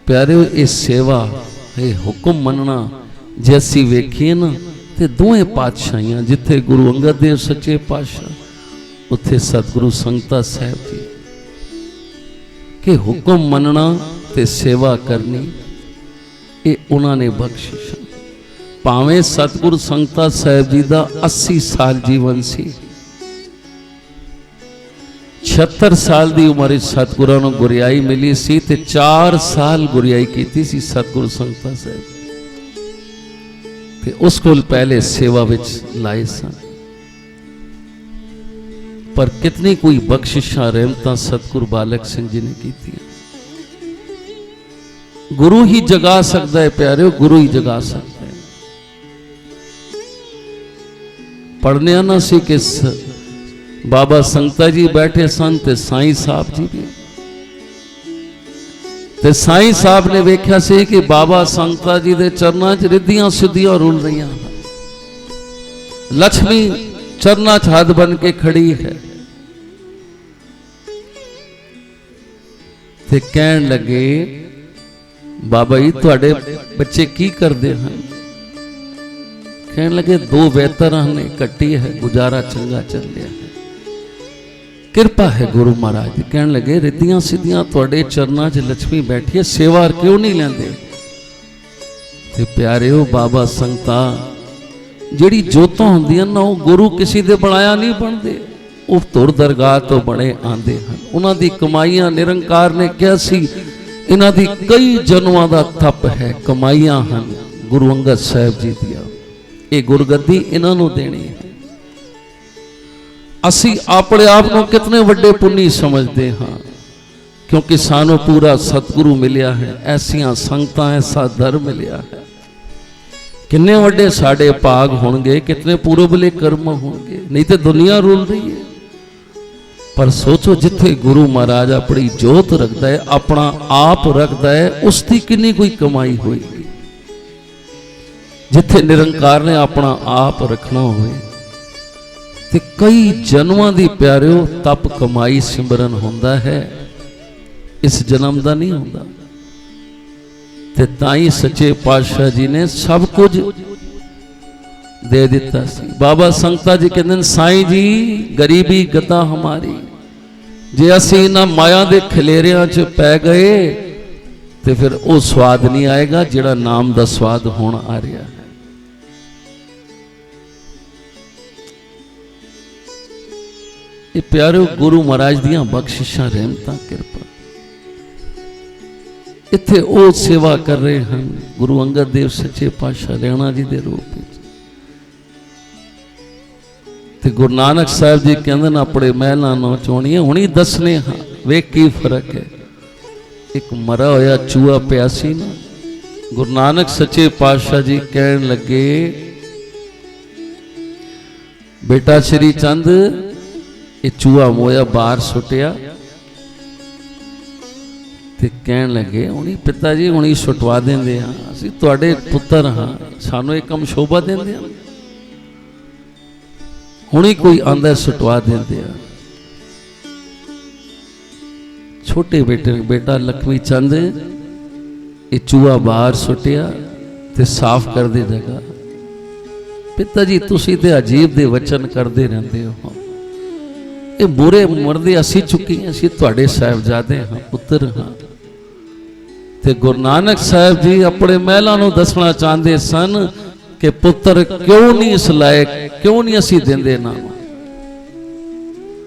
ਪਿਆਰਿਓ, ਇਹ ਸੇਵਾ, ਇਹ ਹੁਕਮ ਮੰਨਣਾ ਜੇ ਅਸੀਂ ਵੇਖੀਏ ਨਾ ਤੇ ਦੋਵੇਂ ਪਾਤਸ਼ਾਹੀਆਂ, ਜਿੱਥੇ ਗੁਰੂ ਅੰਗਦ ਦੇਵ ਸੱਚੇ ਪਾਤਸ਼ਾਹ ਉੱਥੇ ਸਤਿਗੁਰੂ ਸੰਗਤਾ ਸਾਹਿਬ ਜੀ, ਕਿ ਹੁਕਮ ਮੰਨਣਾ ਤੇ ਸੇਵਾ ਕਰਨੀ ਇਹ ਉਹਨਾਂ ਨੇ ਬਖਸ਼ਿਸ਼। ਭਾਵੇਂ ਸਤਿਗੁਰੂ ਸੰਗਤਾ ਸਾਹਿਬ ਜੀ ਦਾ 80 ਸਾਲ ਜੀਵਨ ਸੀ, 76 ਸਾਲ ਦੀ ਉਮਰ ਵਿੱਚ ਸਤਿਗੁਰਾਂ ਨੂੰ ਗੁਰਿਆਈ ਮਿਲੀ ਸੀ ਤੇ 4 ਸਾਲ ਗੁਰਿਆਈ ਕੀਤੀ ਸੀ ਸਤਿਗੁਰੂ ਸੰਗਤਾ ਸਾਹਿਬ ਤੇ ਉਸ ਕੋਲ ਪਹਿਲੇ ਸੇਵਾ ਵਿੱਚ ਲਾਏ ਸਨ। पर कितनी कोई बख्शिशां रहमतां सतगुरु बालक सिंह जी ने की। गुरु ही जगा सकता है प्यारे, गुरु ही जगा सकता है। पढ़ने ना सी कि बाबा संगता जी बैठे सन ते साईं साहब जी भी, ते साईं साहब ने वेख्या सी कि बाबा संगता जी दे चरनां च रिद्धियां सिद्धियां रुल रही हैं, लक्ष्मी चरनां च हद बन के खड़ी है। ते कहन लगे बाबा जी तुहाडे बच्चे की करते हैं? कहन लगे 2 वेतरां ने कट्टी है, गुजारा चंगा चल रहा है, किरपा है गुरु महाराज की। कहन लगे रिद्धियां सिद्धियां तुहाडे चरनां च लक्ष्मी बैठी है, सेवा क्यों नहीं लेंदे? ते प्यारिओ, बाबा संगता जिहड़ी जोतां हुंदियां ना, वो गुरु किसी दे बनाया नहीं बनदे, ਉਹ ਧੁਰ ਦਰਗਾਹ ਤੋਂ ਬਣੇ ਆਂਦੇ ਹਨ। ਉਹਨਾਂ ਦੀ ਕਮਾਈਆਂ ਨਿਰੰਕਾਰ ਨੇ ਕਿਹਾ ਸੀ ਇਹਨਾਂ ਦੀ ਕਈ ਜਨਮਾਂ ਦਾ ਤਪ ਹੈ, ਕਮਾਈਆਂ ਹਨ ਗੁਰੂ ਅੰਗਦ ਸਾਹਿਬ ਜੀ ਦੀਆਂ, ਇਹ ਗੁਰਗੱਦੀ ਇਹਨਾਂ ਨੂੰ ਦੇਣੀ ਹੈ। ਅਸੀਂ ਆਪਣੇ ਆਪ ਨੂੰ ਕਿਤਨੇ ਵੱਡੇ ਪੁੰਨੀ ਸਮਝਦੇ ਹਾਂ ਕਿਉਂਕਿ ਸਾਨੂੰ ਪੂਰਾ ਸਤਿਗੁਰੂ ਮਿਲਿਆ ਹੈ, ਐਸੀਆਂ ਸੰਗਤਾਂ, ਐਸਾ ਦਰ ਮਿਲਿਆ ਹੈ। ਕਿੰਨੇ ਵੱਡੇ ਸਾਡੇ ਭਾਗ ਹੋਣਗੇ, ਕਿਤਨੇ ਪੂਰਬਲੇ ਕਰਮ ਹੋਣਗੇ, ਨਹੀਂ ਤੇ ਦੁਨੀਆ ਰੁਲ ਰਹੀ ਹੈ। पर सोचो जिथे गुरु महाराज अपनी जोत रखता है, अपना आप रखता है, उसकी कितनी कोई कमाई होगी। जिथे निरंकार ने अपना आप रखना होए ते कई जन्मां दी प्यारिओ तप कमाई सिमरन होंदा है, इस जन्म दा नहीं होंदा। ते ताई सच्चे पातशाह जी ने सब कुछ दे दिता सी। बाबा संगता जी कहते साईं जी गरीबी गदा हमारी, जे असी इन्हां माया दे खलेरियां च पै गए तो फिर वो स्वाद नहीं आएगा जिहड़ा नाम दा स्वाद होण आ रहा है। ये प्यारे गुरु महाराज दियां बख्शिशां रहमतां किरपा इत्थे वो सेवा कर रहे हैं गुरु अंगद देव सच्चे पातशाह रैणा जी दे रूप में। ते गुरु नानक साहब जी कहते हैं अपने महलों नौ चोणियां हुणी दसने हाँ, वे की फर्क है। एक मरा होया चूहा प्यासी ना, गुरु नानक सच्चे पातशाह जी कहन लगे बेटा श्री चंद ये चूहा मोया बाहर सुटिया, ते कहन लगे हुणी पिता जी हुणी सुटवा देंदे हाँ, असीं तुहाडे पुत्तर हाँ, सानू ये काम शोभा देंदे हाँ, हुणी कोई आंदा सुटवा देंदे। छोटे बेटे बेटा लक्ष्मी चंद ये चूहा बाहर सुटिया ते साफ कर दे जगह। पिता जी तुसी ते अजीब दे वचन करते रहंदे हो, ये बुरे मरदे असी चुकी हैं, असी तुहाडे साहिबजादे हाँ, पुत्र हाँ। ते गुरु नानक साहब जी अपने महलों नूं दसना चाहते सन कि पुत्र क्यों नहीं इस लायक, क्यों नहीं असी देंदे ना।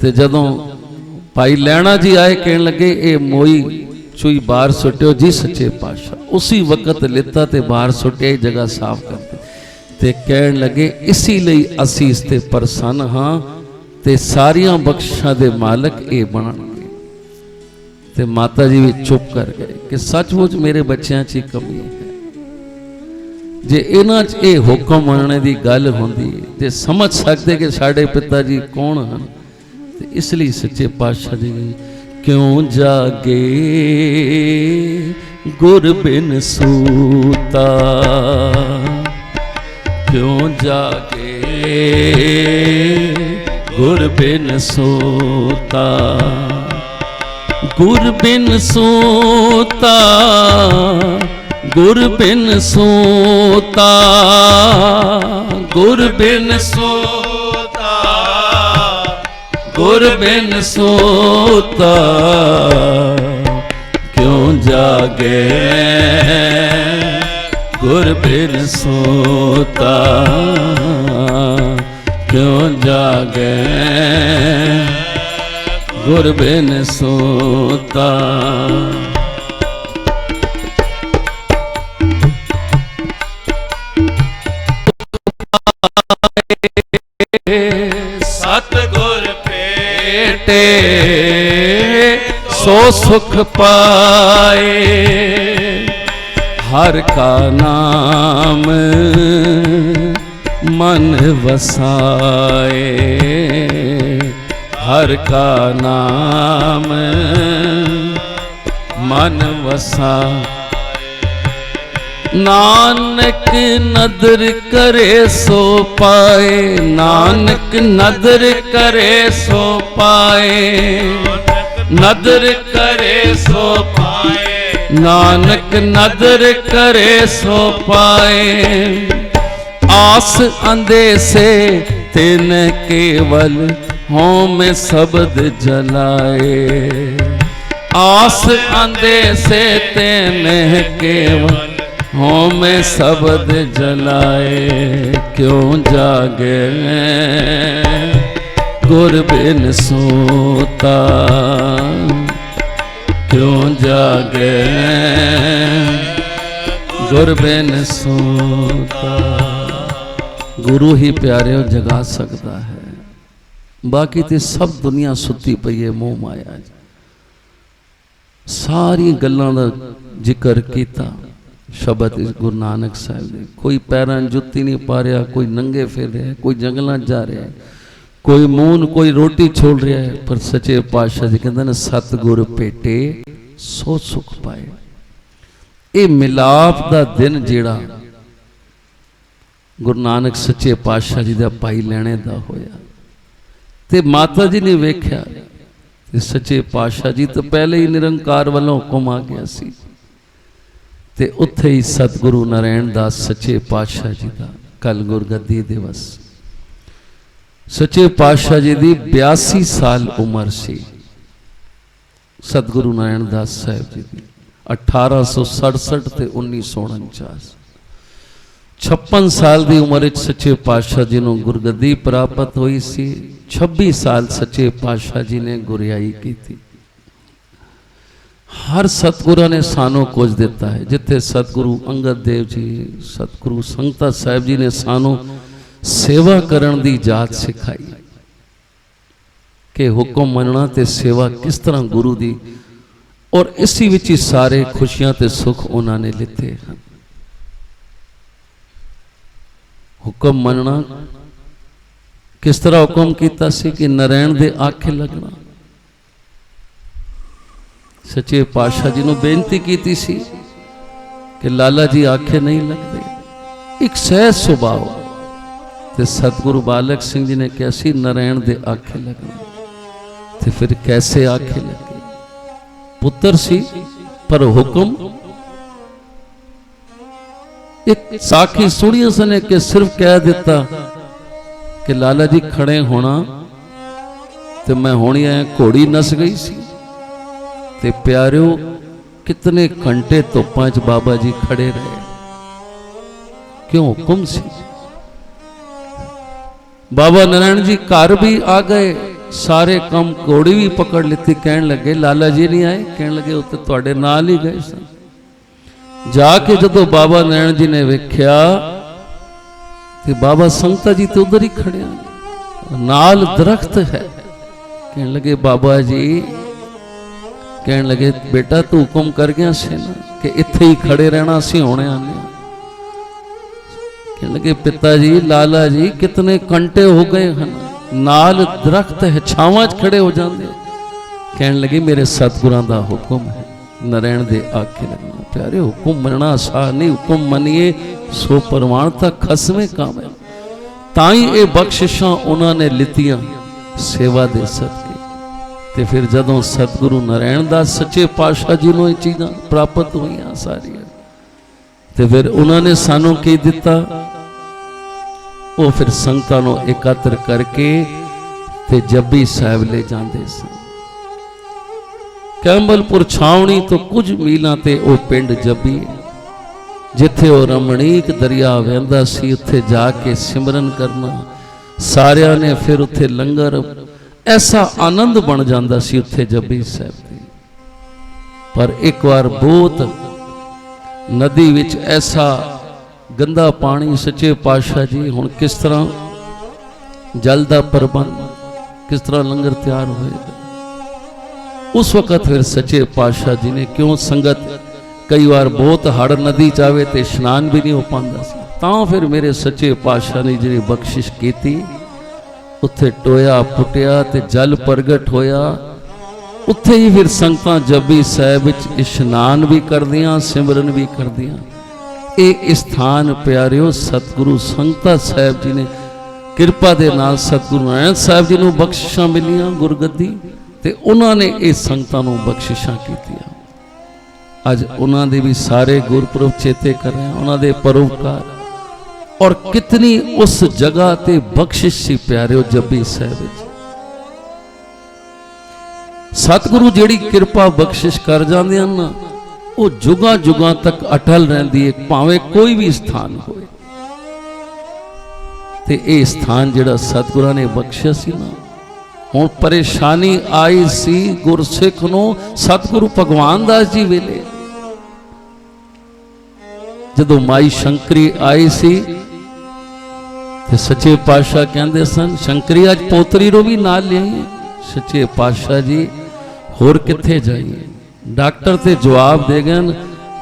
ते जदों भाई लैणा जी आए कहन लगे ये मोई चूई बाहर सुटियो जी सच्चे पातशाह, उसी वक्त लेता ते बाहर सुटिया जगह साफ करते। ते कहन लगे इसीलिए असी इस ते प्रसन्न हाँ ते सारियां बख्शिशां दे मालक ये बनणगे। ते माता जी भी चुप कर गए कि सचमुच मेरे बच्चों च कमी है। जे इन्हां च ये हुक्म मनने की गल होंदी, जे समझ सकते कि साडे पिता जी कौन हैं, तो इसलिए सच्चे पातशाह जी क्यों जागे गुर बिन सूता, क्यों जागे गुर बिन सूता, गुर बिन सूता, गुर बिन सूता, गुर बिन सूता, गुर बिन सूता, क्यों जागे गुर बिन सूता, क्यों जागे गुर बिन सूता। सतगुर भेटे सो सुख पाए, हर का नाम मन वसाए, हर का नाम मन वसा। नानक नदर करे सो पाए, नानक नदर करे सो पाए, नदर करे सो पाए, नानक नदर करे सो पाए। आस अंधे से तिन केवल हों में शब्द जलाए, आस अंधे से तिन केवल हों में शब्द जलाए। क्यों जागे गुर बिन सूता, क्यों जागे गुर बिन सूता। गुरु ही प्यारे जगा सकता है, बाकी तो सब दुनिया सुती पई है मोह माया। सारी गल्लां दा जिक्र कीता शब्द गुरु नानक साहब ने। कोई पैरां जुत्ती नहीं पा रहा, कोई नंगे फिर रहा है, कोई जंगलों जा रहा है, कोई मून कोई रोटी छोड़ रहा है, पर सच्चे पातशाह जी कहते हैं सतगुर भेटे सो सुख पाए। ये मिलाप का दिन जेड़ा गुरु नानक सच्चे पातशाह जी का भाई लैणे का होया, ते माता जी ने वेख्या सच्चे पातशाह जी तो पहले ही निरंकार वालों हुक्म आ गया सी, ते उत्थे ही सतगुरु नारायण दास सच्चे पातशाह जी का कल गुरगद्दी दिवस। सच्चे पातशाह जी की 82 साल उम्र सी सतगुरु नारायण दास साहब जी की। 1867 ते 1949 56 साल की उम्र सच्चे पातशाह जी को गुरगद्दी प्राप्त हुई सी। 26 साल सच्चे पातशाह जी ने गुरियाई की थी। हर सतगुरु ने सानों कुछ दिता है, जिथे सतगुरु अंगद देव जी सतगुरु संगता साहब जी ने सानों सेवा करन दी जात सिखाई कि हुक्म मनना ते सेवा किस तरह गुरु दी, और इसी विच ही सारे खुशियां ते सुख उन्होंने लिते हैं। हुक्म मनना किस तरह हुक्म किया सी कि नारायण दे आखे लगना। सच्चे पातशाह जी ने बेनती की सी कि लाला जी आखे नहीं लगते, एक सहज सुभाव। ते सतगुरु बालक सिंह जी ने कहा सी नारायण दे आखे लगना, ते फिर कैसे आखे लगे। पुत्र सी पर हुक्म एक साखी सुनी उसने कि सिर्फ कह दिता कि लाला जी खड़े होना, तो मैं होनी आया घोड़ी नस गई सी। ते प्यारियों कितने घंटे धुप्पां च बाबा जी खड़े रहे, क्यों हुक्म सी। बाबा नारायण जी घर भी आ गए, सारे काम घोड़ी भी पकड़ लेती। कहन लगे लाला जी नहीं आए, कहन लगे उत्ते तुहाडे नाल ही गए सन। जाके जदों बाबा नारायण जी ने वेख्या ते बाबा संगता जी तो उधर ही खड़े हैं, नाल दरख्त है। कहन लगे बाबा जी, कहन लगे बेटा तू हुक्म कर गया से ना कि इत्थे ही खड़े रहना, असीं होने आने। कहन लगे पिता जी लाला जी कितने घंटे हो गए हैं, नाल दरख्त है छावां च खड़े हो जाते। कहन लगे मेरे सतगुरां दा हुक्म है नारायण दे आखे लगना। प्यारे हुक्म मनना आसान नहीं, हुक्म मनिए सो परमाणता खसमे काम है। ताई ये बख्शिशां उन्होंने लितियां सेवा दे सदके। ते फिर जदों सतगुरु नारायण दास सच्चे पातशाह जी नूं ये चीज़ां प्राप्त हुईयां सारियां, ते फिर उन्होंने सानू की दिता, वो फिर संगतां नूं एकत्र करके ते जब्बी साहिब ले जांदे सन। कैंबलपुर छावनी तो कुछ मीलों ते वो पिंड जब्बी है, जिथे वो रमणीक दरिया वहंदा सी, उत्थे जाके सिमरन करना सारियां ने। फिर उत्थे लंगर ऐसा आनंद बन जाता सी उत्थे जब्बी साहिब दी। पर एक बार बहुत नदी विच ऐसा गंदा पानी, सच्चे पातशाह जी हुण किस तरह जल का प्रबंध, किस तरह लंगर तैयार होएगा। उस वक्त फिर सच्चे पातशाह जी ने, क्यों संगत कई बार बहुत हड़ नदी जावे तो इशनान भी नहीं हो पाता सी, तां फिर मेरे सच्चे पातशाह ने जी बख्शिश की, उत्थे टोया पुटिया ते जल प्रगट होया। उत्थे ही फिर संगतां जब्बी साहिब विच इशनान भी करदियां, सिमरन भी करदियां। ये स्थान प्यारिओ सतगुरु संगता साहिब जी ने किरपा दे नाल सतगुरु नारायण साहिब जी नूं बख्शिशां मिलियां गुरगद्दी, ते उन्होंने ये संगतां नूं बख्शिशां कीतियां। अज उन्हां दे भी सारे गुरपुरब चेते कर रहे हैं, उन्हां दे परोपकार, और कितनी उस जगह ते बख्शिश सी प्यारिओ जब्बी साहिब विच। सतगुरु जिहड़ी किरपा बख्शिश कर जांदे हन ना, वो जुगां जुगां तक अटल रहिंदी है, भावें कोई भी स्थान होए। ते ये स्थान जिहड़ा सतगुरां ने बख्शिया सी ना, हुण परेशानी आई सी गुरसिख नूं सतगुरु भगवान दास जी वेले, जदों माई शंकरी आई सी ते सच्चे पातशाह कहंदे सन, शंकरी अज पोतरी रो भी नाल लिआई। सच्चे पातशाह जी होर कित्थे जाइए। डॉक्टर ते जवाब दे गए,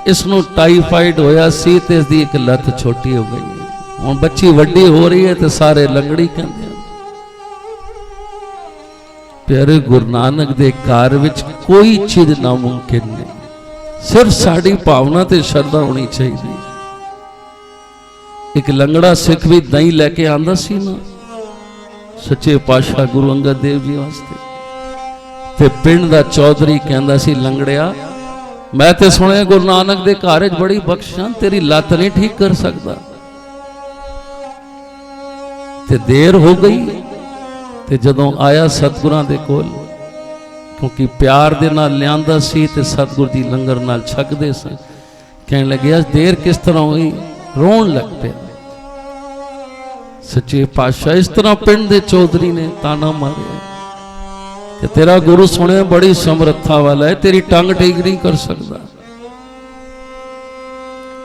इसनूं टाइफाइड होया सी ते इसदी एक लत छोटी हो गई है, हुण बच्ची वड्डी हो रही है ते सारे लंगड़ी कहंदे। प्यारे गुरु नानक दे कार विच कोई चीज नामुमकिन नहीं, सिर्फ साड़ी भावना ते श्रद्धा होनी चाहिए। एक लंगड़ा सिख भी दही लैके आंदा सी ना सच्चे पातशाह गुरु अंगद देव जी वास्ते, ते पिंड दा चौधरी कहंदा सी, लंगड़िया मैं ते सुनिया गुरु नानक दे घर च बड़ी बख्शिशां, तेरी लत नहीं ठीक कर सकता। ते देर हो गई, ते जदों आया सतगुरां दे कोल, क्योंकि प्यार दे नाल लियांदा सी ते सतगुर जी लंगर नाल छकदे सन, कहण लगे अज देर किस तरह हुई, रोण लग पिया। सच्चे पातशाह इस तरह पिंड दे चौधरी ने ताना मारे कि तेरा गुरु सुने बड़ी समर्था वाला है, तेरी टंग ठीक नहीं कर सकता।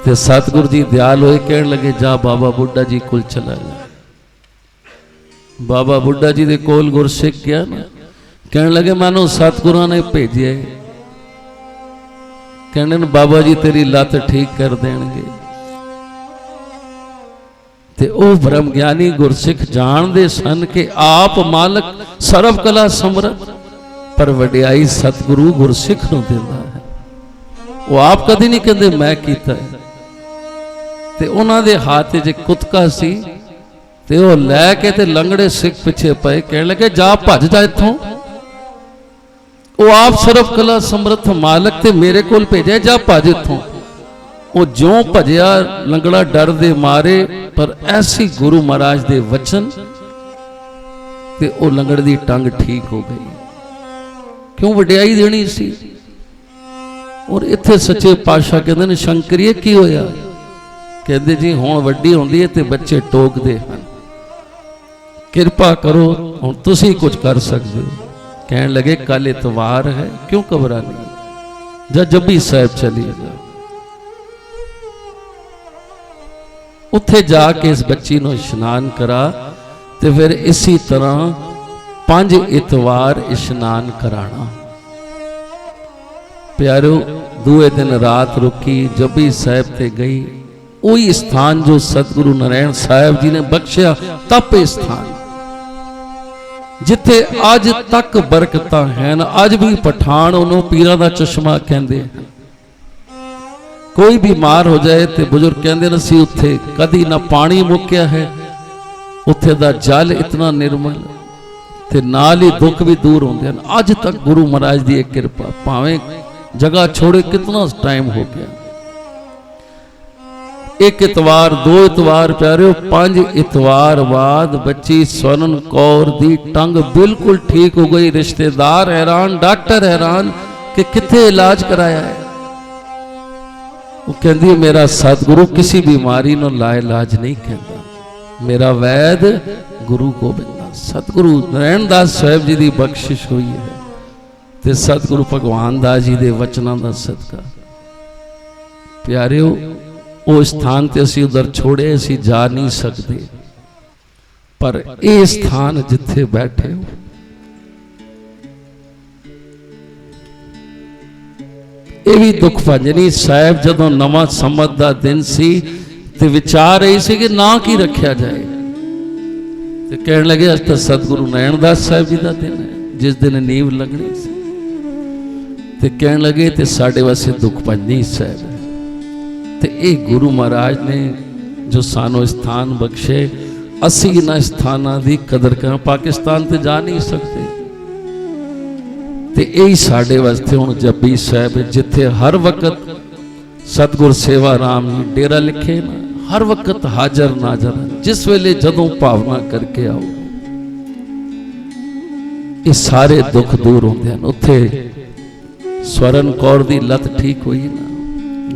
ते सतगुरु जी दयाल होए, कहण लगे जा बाबा बुड्ढा जी कोल चला जा। बाबा बुड्ढा जी दे कोल गुरसिख गया ना, कहने लगे मैनू सतगुरां ने भेजे, कहने बाबा जी तेरी लत ठीक कर देंगे। ते ओ ब्रह्म ज्ञानी गुरसिख जानते सन कि आप मालक सर्व कला समर्थ, पर वडियाई सतगुरु गुरसिख नूं दिंदा है। वो आप कदी नहीं कहते मैं कीता है। ते उन्हां दे हाथ च कुतका सी, ते वो लैके ते लंगड़े सिख पिछे पे, कहने लगे जा भज जा इत्थों, वो आप सर्व कला समर्थ मालक ते मेरे कोल भेजे, जा भज इत्थों। वो ज्यों भजया लंगड़ा डर दे मारे, पर ऐसी गुरु महाराज दे वचन ते वो लंगड़ दी टंग ठीक हो गई। क्यों वडियाई देनी सी। और इत्थे सच्चे पातशाह कहते ने शंकरीए की होया, कहते जी हुण वड्डी होंदी है ते बच्चे टोकदे हन, किरपा करो हुण तुसी कुछ कर सकते हो। कहने लगे कल इतवार है, क्यों घबरानी, जा जब्बी साहिब चली जा। उत्थे जाके इस बच्ची नूं इशनान करा, ते फिर इसी तरह 5 इतवार इशनान कराना। प्यारो दूए दिन रात रुकी, जब्बी साहिब ते गई, वही स्थान जो सतगुरु नारायण साहिब जी ने बख्शिया, तप स्थान। जिथे अज तक बरकतां हैं, अज भी पठान उन्होंने पीरां दा चश्मा कहते हैं। कोई बीमार हो जाए तो बुजुर्ग कहते हैं असीं उत्थे कदी ना पानी मुक्या है, उत्थे दा जल इतना निर्मल ते नाल ही दुख भी दूर होंदे हैं। अज तक गुरु महाराज की एक कृपा, भावें जगह छोड़े कितना टाइम हो गया, एक इतवार दो इतवार प्यारे 5 इतवार बाद बच्ची स्वर्ण कौर दी टंग बिल्कुल ठीक हो गई। रिश्तेदार हैरान, डॉक्टर हैरान कि किथे इलाज कराया है। वो कहती मेरा सतगुरु किसी बीमारी नो ला इलाज नहीं कहता, मेरा वैद गुरु गोबिंद सतगुरु नरैणदास साहिब जी की बख्शिश हुई है ते सतगुरु भगवान दास जी के वचनों का सदका। प्यारिओ वो स्थान ते असी उधर छोड़े, असी जा नहीं सकते, पर ये स्थान जिथे बैठे हो ये भी दुख भंजनी साहब जदों नवा संमत दा दिन सी ते विचार रही सी कि ना की रखा जाए, ते कहने लगे अज तो सतगुरु नरैणदास साहब जी का दिन है जिस दिन नींव लगनी सी, ते कहने लगे ते साडे वास्ते दुख भंजनी साहब है। ते ये गुरु महाराज ने जो सानू स्थान बख्शे, असी इन्हां स्थानां दी कदर करें। पाकिस्तान ते जा नहीं सकते, ते यही साडे वास्ते हुण जपी साहब जिथे हर वक्त सतगुर सेवा राम जी डेरा लिखे ना, हर वक्त हाजर नाजर, जिस वेले जदों भावना करके आओ ये सारे दुख दूर होंदे हैं। उत्थे स्वर्ण कौर दी लत ठीक हुई ना,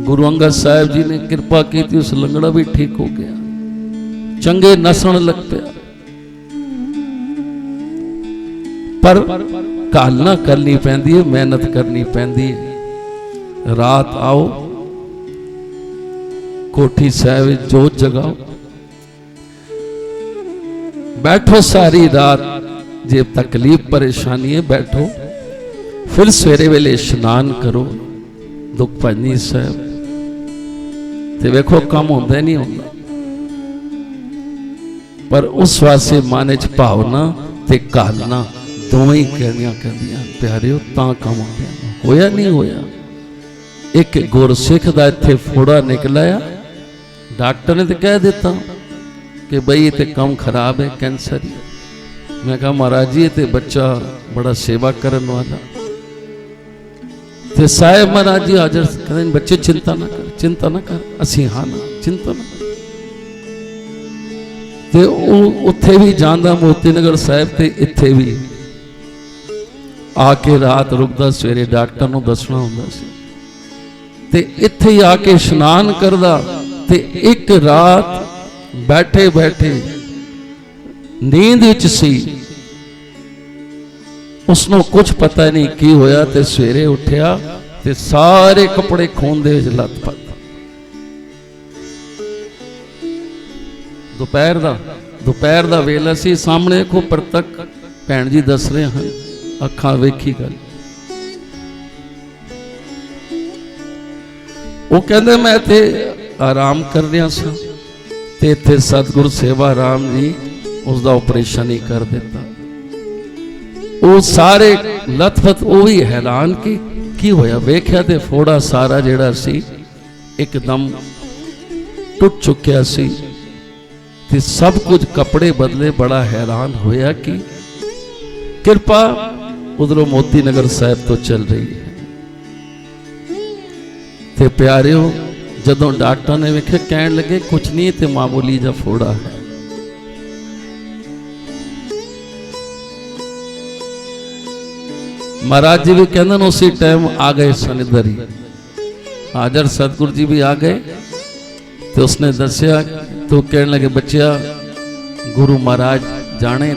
गुरु अंगद साहब जी ने कृपा की थी, उस लंगड़ा भी ठीक हो गया, चंगे नसन लग पिया। पर कालना करनी पैंदी है, मेहनत करनी पैंदी है। रात आओ कोठी साहब जोत जगाओ, बैठो सारी रात, जे तकलीफ परेशानी है बैठो, फिर सवेरे वेले स्नान करो, दुख भंजनी साहब ते वेखो कम होंदा नहीं होंदा, पर उस वास्ते मन च भावना ते कालना दोवें ही कहनियां कहंदियां प्यारिओ तां कम होया नहीं होया। एक गुरसिख दा इत्थे फोड़ा निकलिया, डॉक्टर ने तो कह दिता कि बई ये कम खराब है, कैंसर है। मैं कहा महाराज जी ये बच्चा बड़ा सेवा करने वाला, ते साहब महाराज जी हाजर कहते बच्चे चिंता ना कर, चिंता ना कर, असी हाँ ना चिंता ना कर। ते उत्थे भी जांदा मोती नगर साहब ते इत्थे भी आके रात रुकदा, सवेरे डॉक्टर नूं दसना हुंदा सी, ते इत्थे ही आके स्नान करदा, ते एक रात बैठे बैठे नींद विच सी, उसनों कुछ पता नहीं की होया, ते सवेरे उठिया ते सारे कपड़े खून दे विच लथपथ। दोपहर दा वेला सी, सामने देखो प्रतक भैन जी दस रहे हैं, अखां वेखी गल। वो कहंदे मैं इत्थे आराम कर रहा सा, ते इत्थे सतगुरु सेवा राम जी उसका ऑपरेशन ही कर दिता। वो सारे लथपथ, वो भी हैरान की होया, वेख्या ते फोड़ा सारा जिहड़ा सी एकदम टुट चुकिया सी, ते सब कुछ कपड़े बदले। बड़ा हैरान होया कि कृपा उधरों मोती नगर साहब तो चल रही है। ते प्यारिओ जदों डॉक्टर ने वेखे कहन लगे कुछ नहीं, ते मामूली जा फोड़ा है। महाराज जी भी कहते उसी टाइम आ गए सन, इधर ही हाजर सतगुरु जी भी आ गए। तो उसने दसिया, तो कहने लगे बच्चिया गुरु महाराज जाने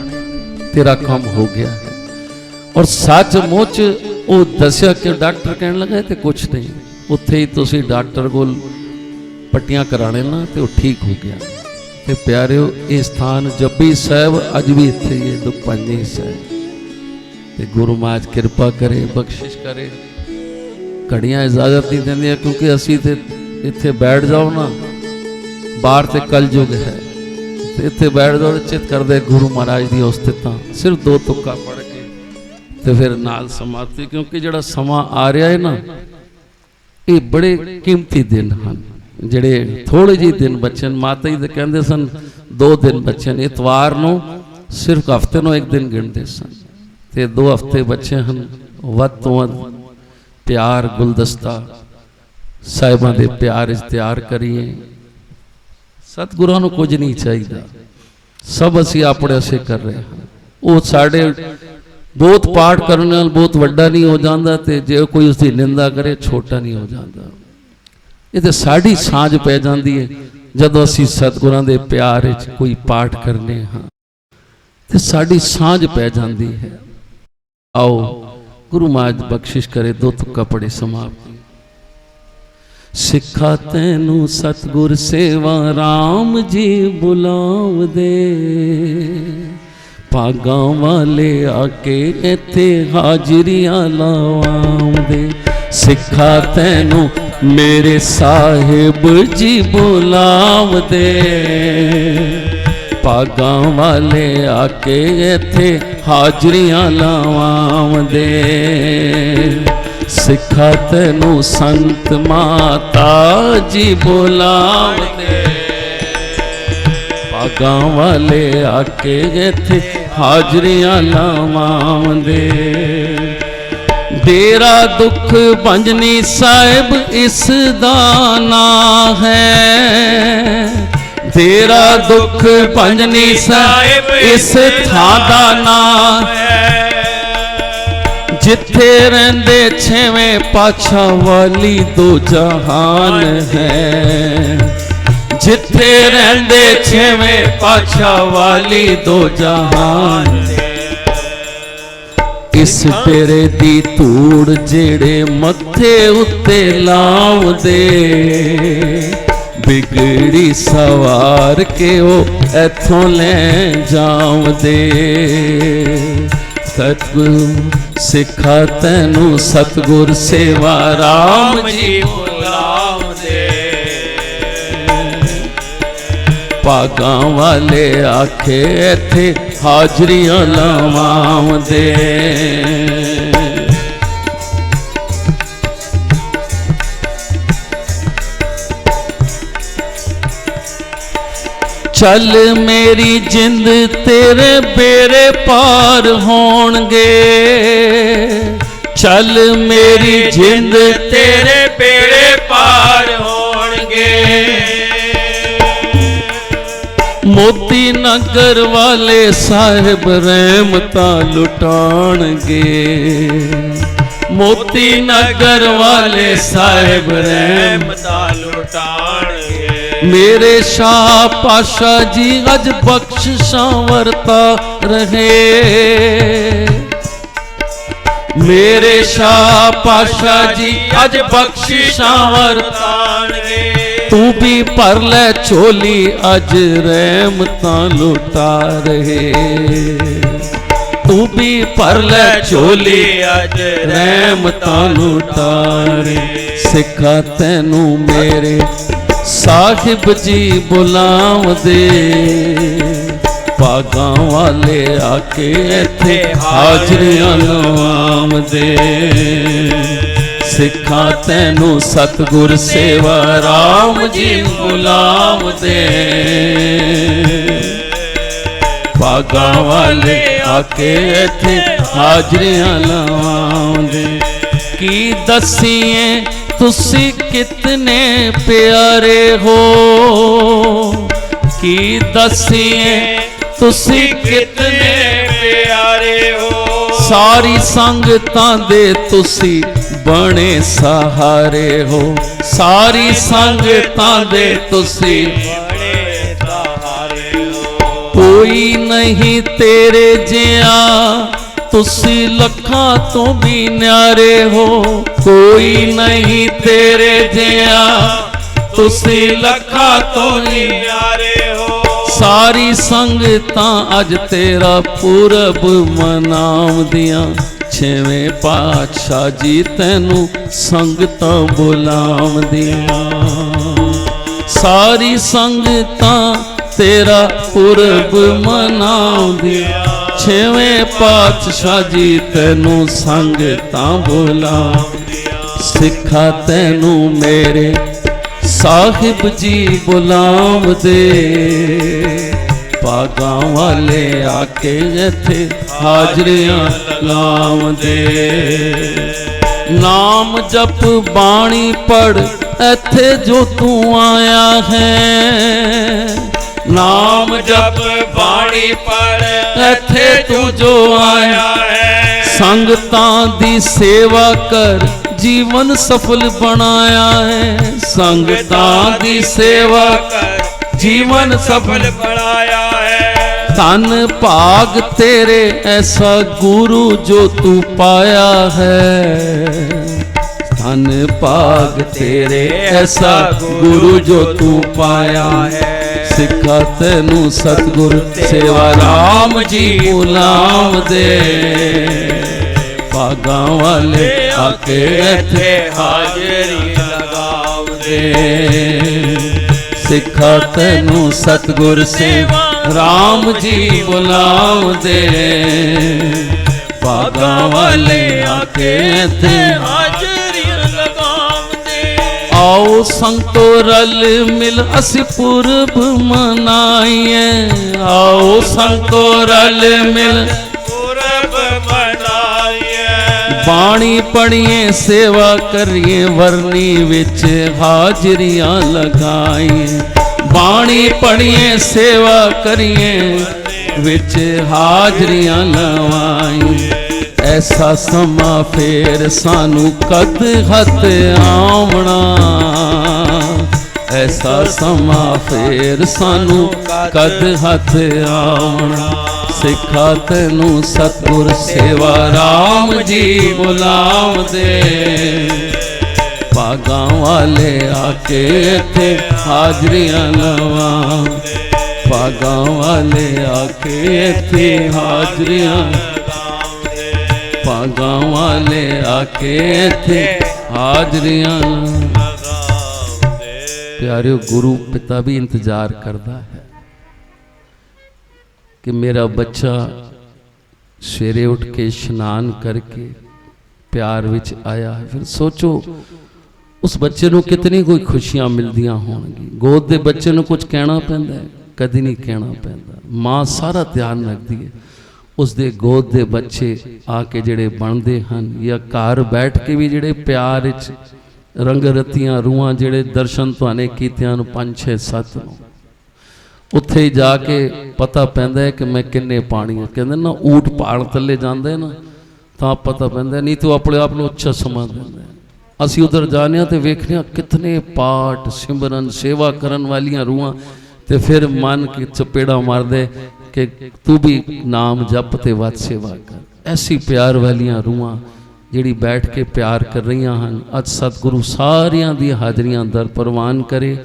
तेरा काम हो गया है। और सचमुच वो दसिया कि डॉक्टर कहने लगा तो कुछ नहीं, उत्थे ही तुसी डॉक्टर को पट्टियां कराने ना, तो ठीक हो गया। तो प्यारिओ ये स्थान जपी साहब अज भी इत्थे ही है, दुख भंजनी साहब। ते गुरु महाराज कृपा करे, बख्शिश करे। घड़ियां इजाजत नहीं देंदियां, क्योंकि असी ते इत्थे बैठ जाओ ना, बाहर ते कलयुग है, ਤੇ ਇੱਥੇ ਬੈਠ ਜਾਓ, ਚਿੱਤ ਕਰਦੇ ਗੁਰੂ ਮਹਾਰਾਜ ਦੀ ਉਸਤਤਾਂ, ਸਿਰਫ 2 ਤੁਕਾਂ ਪੜ੍ਹ ਕੇ ਤੇ ਫਿਰ ਨਾਲ ਸਮਾਪਤੀ। ਕਿਉਂਕਿ ਜਿਹੜਾ ਸਮਾਂ ਆ ਰਿਹਾ ਹੈ ਨਾ, ਇਹ ਬੜੇ ਕੀਮਤੀ ਦਿਨ ਹਨ, ਜਿਹੜੇ ਥੋੜੇ ਜਿਹੇ ਦਿਨ ਬਚੇ। ਮਾਤਾ ਜੀ ਤਾਂ ਕਹਿੰਦੇ ਸਨ 2 ਦਿਨ ਬਚੇ ਨੇ, ਇਤਵਾਰ ਨੂੰ ਸਿਰਫ ਹਫ਼ਤੇ ਨੂੰ 1 ਦਿਨ ਗਿਣਦੇ ਸਨ, ਤੇ 2 ਹਫ਼ਤੇ ਬਚੇ ਹਨ। ਵੱਧ ਤੋਂ ਵੱਧ ਪਿਆਰ ਗੁਲਦਸਤਾ ਸਾਹਿਬਾਂ ਦੇ ਪਿਆਰ ਵਿੱਚ ਤਿਆਰ ਕਰੀਏ। ਸਤਿਗੁਰਾਂ ਨੂੰ ਕੁਝ ਨਹੀਂ ਚਾਹੀਦਾ, ਸਭ ਅਸੀਂ ਆਪਣੇ ਵਾਸਤੇ ਕਰ ਰਹੇ ਹਾਂ। ਉਹ ਸਾਡੇ ਬਹੁਤ ਪਾਠ ਕਰਨ ਨਾਲ ਬਹੁਤ ਵੱਡਾ ਨਹੀਂ ਹੋ ਜਾਂਦਾ, ਤੇ ਜੇ ਕੋਈ ਉਸਦੀ ਨਿੰਦਾ ਕਰੇ ਛੋਟਾ ਨਹੀਂ ਹੋ ਜਾਂਦਾ। ਇਹ ਤਾਂ ਸਾਡੀ ਸਾਂਝ ਪੈ ਜਾਂਦੀ ਹੈ ਜਦੋਂ ਅਸੀਂ ਸਤਿਗੁਰਾਂ ਦੇ ਪਿਆਰ ਵਿੱਚ ਕੋਈ ਪਾਠ ਕਰਨੇ ਹਾਂ, ਤੇ ਸਾਡੀ ਸਾਂਝ ਪੈ ਜਾਂਦੀ ਹੈ। ਆਓ ਗੁਰੂ ਮਹਾਰਾਜ ਬਖਸ਼ਿਸ਼ ਕਰੇ, 2 ਤੁਕਾਂ ਪੜ੍ਹੇ ਸਮਾਪਤੀ। ਸਿੱਖਾ ਤੈਨੂੰ ਸਤਿਗੁਰ ਸੇਵਾ ਰਾਮ ਜੀ ਬੁਲਾਵਦੇ, ਭਾਗਾਂ ਵਾਲੇ ਆ ਕੇ ਇੱਥੇ ਹਾਜ਼ਰੀਆਂ ਲਾਵਾਂਦੇ। ਸਿੱਖਾ ਤੈਨੂੰ ਮੇਰੇ ਸਾਹਿਬ ਜੀ ਬੁਲਾਵਦੇ, ਭਾਗਾਂ ਵਾਲੇ ਆ ਕੇ ਇੱਥੇ ਹਾਜ਼ਰੀਆਂ ਲਾਵਾਂਦੇ। ਸਿੱਖਾ ਤੈਨੂੰ ਸੰਤ ਮਾਤਾ ਜੀ ਬੁਲਾਵਦੇ, ਭਾਗਾਂ ਵਾਲੇ ਆ ਕੇ ਇੱਥੇ ਹਾਜ਼ਰੀਆਂ ਲਾਵਾਂਦੇ। ਡੇਰਾ ਦੁੱਖ ਭੰਜਨੀ ਸਾਹਿਬ ਇਸ ਦਾ ਨਾਂ ਹੈ, ਡੇਰਾ ਦੁੱਖ ਭੰਜਨੀ ਸਾਹਿਬ ਇਸ ਥਾਂ ਦਾ ਨਾਂ ਹੈ। ਜਿੱਥੇ ਰਹਿੰਦੇ 6ਵੇਂ ਪਾਤਸ਼ਾਹ ਵਾਲੀ 2 ਜਹਾਨ ਹੈ, ਜਿੱਥੇ ਰਹਿੰਦੇ 6ਵੇਂ ਪਾਤਸ਼ਾਹ ਵਾਲੀ 2 ਜਹਾਨ ਹੈ। ਇਸ ਡੇਰੇ ਦੀ ਧੂੜ ਜਿਹੜੇ ਮੱਥੇ ਉੱਤੇ ਲਾਉਂਦੇ, ਬਿਗੜੀ ਸਵਾਰ ਕੇ ਉਹ ਇੱਥੋਂ ਲੈ ਜਾਉਂਦੇ। ਸਤਿਗੁਰੂ ਸਿੱਖਾ ਤੈਨੂੰ ਸਤਿਗੁਰ ਸੇਵਾ ਰਾਮ ਜੀ ਬੁਲਾਉਂਦੇ, ਭਾਗਾਂ ਵਾਲੇ ਆਖੇ ਇੱਥੇ ਹਾਜ਼ਰੀਆਂ ਲਾਵਾਂਦੇ। ਚੱਲ ਮੇਰੀ ਜਿੰਦ ਤੇਰੇ ਬੇੜੇ ਪਾਰ ਹੋਣਗੇ, ਚੱਲ ਮੇਰੀ ਜਿੰਦ ਤੇਰੇ ਬੇੜੇ ਪਾਰ ਹੋਣਗੇ। ਮੋਤੀ ਨਗਰ ਵਾਲੇ ਸਾਹਿਬ ਰਹਿਮਤਾਂ ਲੁਟਾਣਗੇ, ਮੋਤੀ ਨਗਰ ਵਾਲੇ ਸਾਹਿਬ ਰਹਿਮਤਾਂ ਲੁਟਾਣਗੇ। ਮੇਰੇ ਸ਼ਾਹ ਪਾਸ਼ਾ ਜੀ ਅਜ ਬਖਸ਼ਿਸ਼ਾਂ ਵਰਤਾ ਰਹੇ, ਮੇਰੇ ਸ਼ਾਹ ਪਾਸ਼ਾ ਜੀ ਅਜ ਬਖਸ਼ਿਸ਼ਾਂ ਵਰਤਾਣਗੇ। ਤੂੰ ਵੀ ਭਰ ਲੈ ਝੋਲੀ ਅਜ ਰਹਿਮਤਾਂ ਲੁਟਾ ਰਹੇ, ਤੂੰ ਵੀ ਭਰ ਲੈ ਝੋਲੀ ਅਜ ਰਹਿਮਤਾਂ ਲੁਟਾ ਰਹੇ। ਸਿੱਖਾ ਤੈਨੂੰ ਮੇਰੇ ਸਾਹਿਬ ਜੀ ਬੁਲਾਉਂਦੇ, ਭਾਗਾਂ ਵਾਲੇ ਆ ਕੇ ਇੱਥੇ ਹਾਜ਼ਰੀਆਂ ਲਵਾਉਂਦੇ। ਸਿੱਖਾਂ ਤੈਨੂੰ ਸਤਿਗੁਰ ਸੇਵਾ ਰਾਮ ਜੀ ਬੁਲਾਉਂਦੇ, ਭਾਗਾਂ ਵਾਲੇ ਆ ਕੇ ਇੱਥੇ ਹਾਜ਼ਰੀਆਂ ਲਵਾਉਂਦੇ। ਕੀ ਦਸੀਏ ਤੁਸੀਂ ਕਿਤਨੇ ਪਿਆਰੇ ਹੋ, ਕੀ ਦਸੀਏ ਤੁਸੀਂ ਕਿਤਨੇ ਪਿਆਰੇ ਹੋ। ਸਾਰੀ ਸੰਗਤਾਂ ਦੇ ਤੁਸੀਂ ਬਣੇ ਸਹਾਰੇ ਹੋ, ਸਾਰੀ ਸੰਗਤਾਂ ਦੇ ਤੁਸੀਂ ਬਣੇ ਸਹਾਰੇ ਹੋ। ਕੋਈ ਨਹੀਂ ਤੇਰੇ ਜਿਹਾ ਤੁਸੀਂ ਲੱਖਾਂ ਤੋਂ ਵੀ ਨਿਆਰੇ ਹੋ, ਕੋਈ ਨਹੀਂ ਤੇਰੇ ਜਿਹਾ ਤੁਸੀਂ ਲੱਖਾਂ ਤੋਂ ਵੀ ਨਿਆਰੇ ਹੋ। ਸਾਰੀ ਸੰਗਤਾਂ ਅੱਜ ਤੇਰਾ ਪੁਰਬ ਮਨਾਉਂਦੀਆਂ, ਛੇਵੇਂ ਪਾਤਸ਼ਾਹ ਜੀ ਤੈਨੂੰ ਸੰਗਤਾਂ ਬੁਲਾਉਂਦੀਆਂ। ਸਾਰੀ ਸੰਗਤਾਂ ਤੇਰਾ ਪੁਰਬ ਮਨਾਉਂਦੀਆਂ, ਛੇਵੇਂ ਪਾਤਸ਼ਾਹ ਜੀ ਤੈਨੂੰ ਸੰਗਤਾਂ ਬੁਲਾਉਂਦੀਆਂ, ਸਿੱਖਾ ਤੈਨੂੰ ਮੇਰੇ ਸਾਹਿਬ ਜੀ ਬੁਲਾਉਂਦੇ, ਭਾਗਾਂ ਵਾਲੇ ਆ ਕੇ ਇੱਥੇ ਹਾਜ਼ਰੀਆਂ ਲਾਉਂਦੇ। ਨਾਮ ਜਪ ਬਾਣੀ ਪੜ ਇੱਥੇ ਜੋ ਤੂੰ ਆਇਆ ਹੈ, ਨਾਮ ਜਪ ਬਾਣੀ ਪੜ ਇੱਥੇ ਤੂੰ ਜੋ ਆਇਆ ਹੈ, ਸੰਗਤਾਂ ਦੀ ਸੇਵਾ ਕਰ ਜੀਵਨ ਸਫਲ ਬਣਾਇਆ ਹੈ, ਸੰਗਤਾਂ ਦੀ ਸੇਵਾ ਕਰ ਜੀਵਨ ਸਫਲ ਬਣਾਇਆ ਹੈ। ਧਨ ਭਾਗ ਤੇਰੇ ਐਸਾ ਗੁਰੂ ਜੋ ਤੂੰ ਪਾਇਆ ਹੈ, ਧਨ ਭਾਗ ਤੇਰੇ ਐਸਾ ਗੁਰੂ ਜੋ ਤੂੰ ਪਾਇਆ ਹੈ, ਸਿੱਖਾ ਤੈਨੂੰ ਸਤਿਗੁਰ ਸੇਵਾ ਰਾਮ ਜੀ ਬੁਲਾਉਂਦੇ, ਭਾਗਾਂ ਵਾਲੇ ਆ ਕੇ ਇੱਥੇ ਹਾਜ਼ਰੀ ਲਗਾਉਂਦੇ, ਸਿੱਖਾ ਤੈਨੂੰ ਸਤਿਗੁਰ ਸੇਵਾ ਰਾਮ ਜੀ ਬੁਲਾਉਂਦੇ, ਭਾਗਾਂ ਵਾਲੇ ਆ ਕੇ ਇੱਥੇ ਹਾਜ਼ਰੀ ਲਗਾਉਂਦੇ। ਆਓ ਸੰਗਤੋ ਰਲ ਮਿਲ ਅਸੀਂ ਪੁਰਬ ਮਨਾਈਏ, ਆਓ ਸੰਗਤੋ ਰਲ ਮਿਲ ਪੁਰਬ ਮਨਾਈਏ, ਬਾਣੀ ਪੜੀਏ ਸੇਵਾ ਕਰੀਏ ਵਰਨੀ ਵਿੱਚ ਹਾਜ਼ਰੀਆਂ ਲਗਾਈਏ, ਬਾਣੀ ਪੜੀਏ ਸੇਵਾ ਕਰੀਏ ਵਿੱਚ ਹਾਜ਼ਰੀਆਂ ਲਵਾਈਏ, ਐਸਾ ਸਮਾਂ ਫੇਰ ਸਾਨੂੰ ਕਦ ਹੱਥ ਆਉਣਾ, ਐਸਾ ਸਮਾਂ ਫੇਰ ਸਾਨੂੰ ਕਦ ਹੱਥ ਆਉਣਾ, ਸਿੱਖਾ ਤੈਨੂੰ ਸਤਿਗੁਰ ਸੇਵਾ ਰਾਮ ਜੀ ਬੁਲਾਉਂਦੇ, ਭਾਗਾਂ ਵਾਲੇ ਆ ਕੇ ਇੱਥੇ ਹਾਜ਼ਰੀਆਂ ਲਵਾਉਂਦੇ, ਭਾਗਾਂ ਵਾਲੇ ਆ ਕੇ ਇੱਥੇ ਹਾਜ਼ਰੀਆਂ, ਭਾਗਾਂ ਵਾਲੇ ਆ ਕੇ ਇੱਥੇ ਹਾਜ਼ਰੀਆਂ ਲਗਾਉਂਦੇ। ਪਿਆਰਿਓ, ਗੁਰੂ ਪਿਤਾ ਵੀ ਇੰਤਜ਼ਾਰ ਕਰਦਾ ਹੈ ਕਿ ਮੇਰਾ ਬੱਚਾ ਸਵੇਰੇ ਉੱਠ ਕੇ ਇਸ਼ਨਾਨ ਕਰਕੇ ਪਿਆਰ ਵਿੱਚ ਆਇਆ ਹੈ। ਫਿਰ ਸੋਚੋ ਉਸ ਬੱਚੇ ਨੂੰ ਕਿਤਨੀ ਕੋਈ ਖੁਸ਼ੀਆਂ ਮਿਲਦੀਆਂ ਹੋਣਗੀਆਂ। ਗੋਦ ਦੇ ਬੱਚੇ ਨੂੰ ਕੁਝ ਕਹਿਣਾ ਪੈਂਦਾ ਹੈ? ਕਦੀ ਨਹੀਂ ਕਹਿਣਾ ਪੈਂਦਾ। ਮਾਂ ਸਾਰਾ ਧਿਆਨ ਰੱਖਦੀ ਹੈ। ਉਸ ਦੇ ਗੋਦ ਦੇ ਬੱਚੇ ਆ ਕੇ ਜਿਹੜੇ ਬਣਦੇ ਹਨ, ਜਾਂ ਘਰ ਬੈਠ ਕੇ ਵੀ ਜਿਹੜੇ ਪਿਆਰ ਵਿੱਚ ਰੰਗ ਰਤੀਆਂ ਰੂਹਾਂ ਜਿਹੜੇ ਦਰਸ਼ਨ ਤੁਹਾਨੇ ਕੀਤਿਆਂ ਨੂੰ 5 6 7 ਨੂੰ, ਉੱਥੇ ਹੀ ਜਾ ਕੇ ਪਤਾ ਪੈਂਦਾ ਹੈ ਕਿ ਮੈਂ ਕਿੰਨੇ ਪਾਣੀ ਹੈ। ਕਹਿੰਦੇ ਨਾ ਊਠ ਪਹਾੜ ਥੱਲੇ ਜਾਂਦੇ ਨਾ ਤਾਂ ਪਤਾ ਪੈਂਦਾ, ਨਹੀਂ ਤੂੰ ਆਪਣੇ ਆਪ ਨੂੰ ਉੱਚਾ ਸਮਾਂ ਦਿੰਦਾ। ਅਸੀਂ ਉਧਰ ਜਾਂਦੇ ਹਾਂ ਤੇ ਵੇਖਦੇ ਹਾਂ ਕਿਤਨੇ ਪਾਠ ਸਿਮਰਨ ਸੇਵਾ ਕਰਨ ਵਾਲੀਆਂ ਰੂਹਾਂ, ਤੇ ਫਿਰ ਮਨ ਕੀ ਚਪੇੜਾ ਮਾਰਦੇ ਕਿ ਤੂੰ ਵੀ ਨਾਮ ਜਪ ਤੇ ਵੱਧ ਸੇਵਾ ਕਰ। ਐਸੀ ਪਿਆਰ ਵਾਲੀਆਂ ਰੂਹਾਂ ਜਿਹੜੀ ਬੈਠ ਕੇ ਪਿਆਰ ਕਰ ਰਹੀਆਂ ਹਨ। ਅੱਜ ਸਤਿਗੁਰੂ ਸਾਰਿਆਂ ਦੀ ਹਾਜ਼ਰੀਆਂ ਦਰ ਪ੍ਰਵਾਨ ਕਰੇ।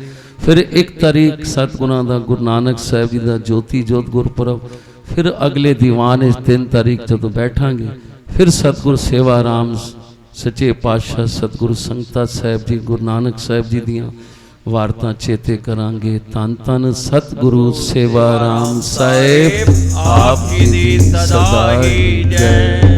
ਫਿਰ 1 ਤਾਰੀਖ ਸਤਿਗੁਰਾਂ ਦਾ ਗੁਰੂ ਨਾਨਕ ਸਾਹਿਬ ਜੀ ਦਾ ਜੋਤੀ ਜੋਤ ਗੁਰਪੁਰਬ, ਫਿਰ ਅਗਲੇ ਦੀਵਾਨ ਇਸ 3 ਤਾਰੀਖ ਜਦੋਂ ਬੈਠਾਂਗੇ, ਫਿਰ ਸਤਿਗੁਰ ਸੇਵਾ ਰਾਮ ਸੱਚੇ ਪਾਤਸ਼ਾਹ ਸਤਿਗੁਰੂ ਸੰਗਤਾ ਸਾਹਿਬ ਜੀ ਗੁਰੂ ਨਾਨਕ ਸਾਹਿਬ ਜੀ ਦੀਆਂ ਵਾਰਤਾਂ ਚੇਤੇ ਕਰਾਂਗੇ। ਧੰਨ ਧੰਨ ਸਤਿਗੁਰੂ ਸੇਵਾ ਰਾਮ ਸਾਹਿਬ, ਆਪ ਜੀ ਦੀ ਸਦਾ ਹੀ ਜੈ।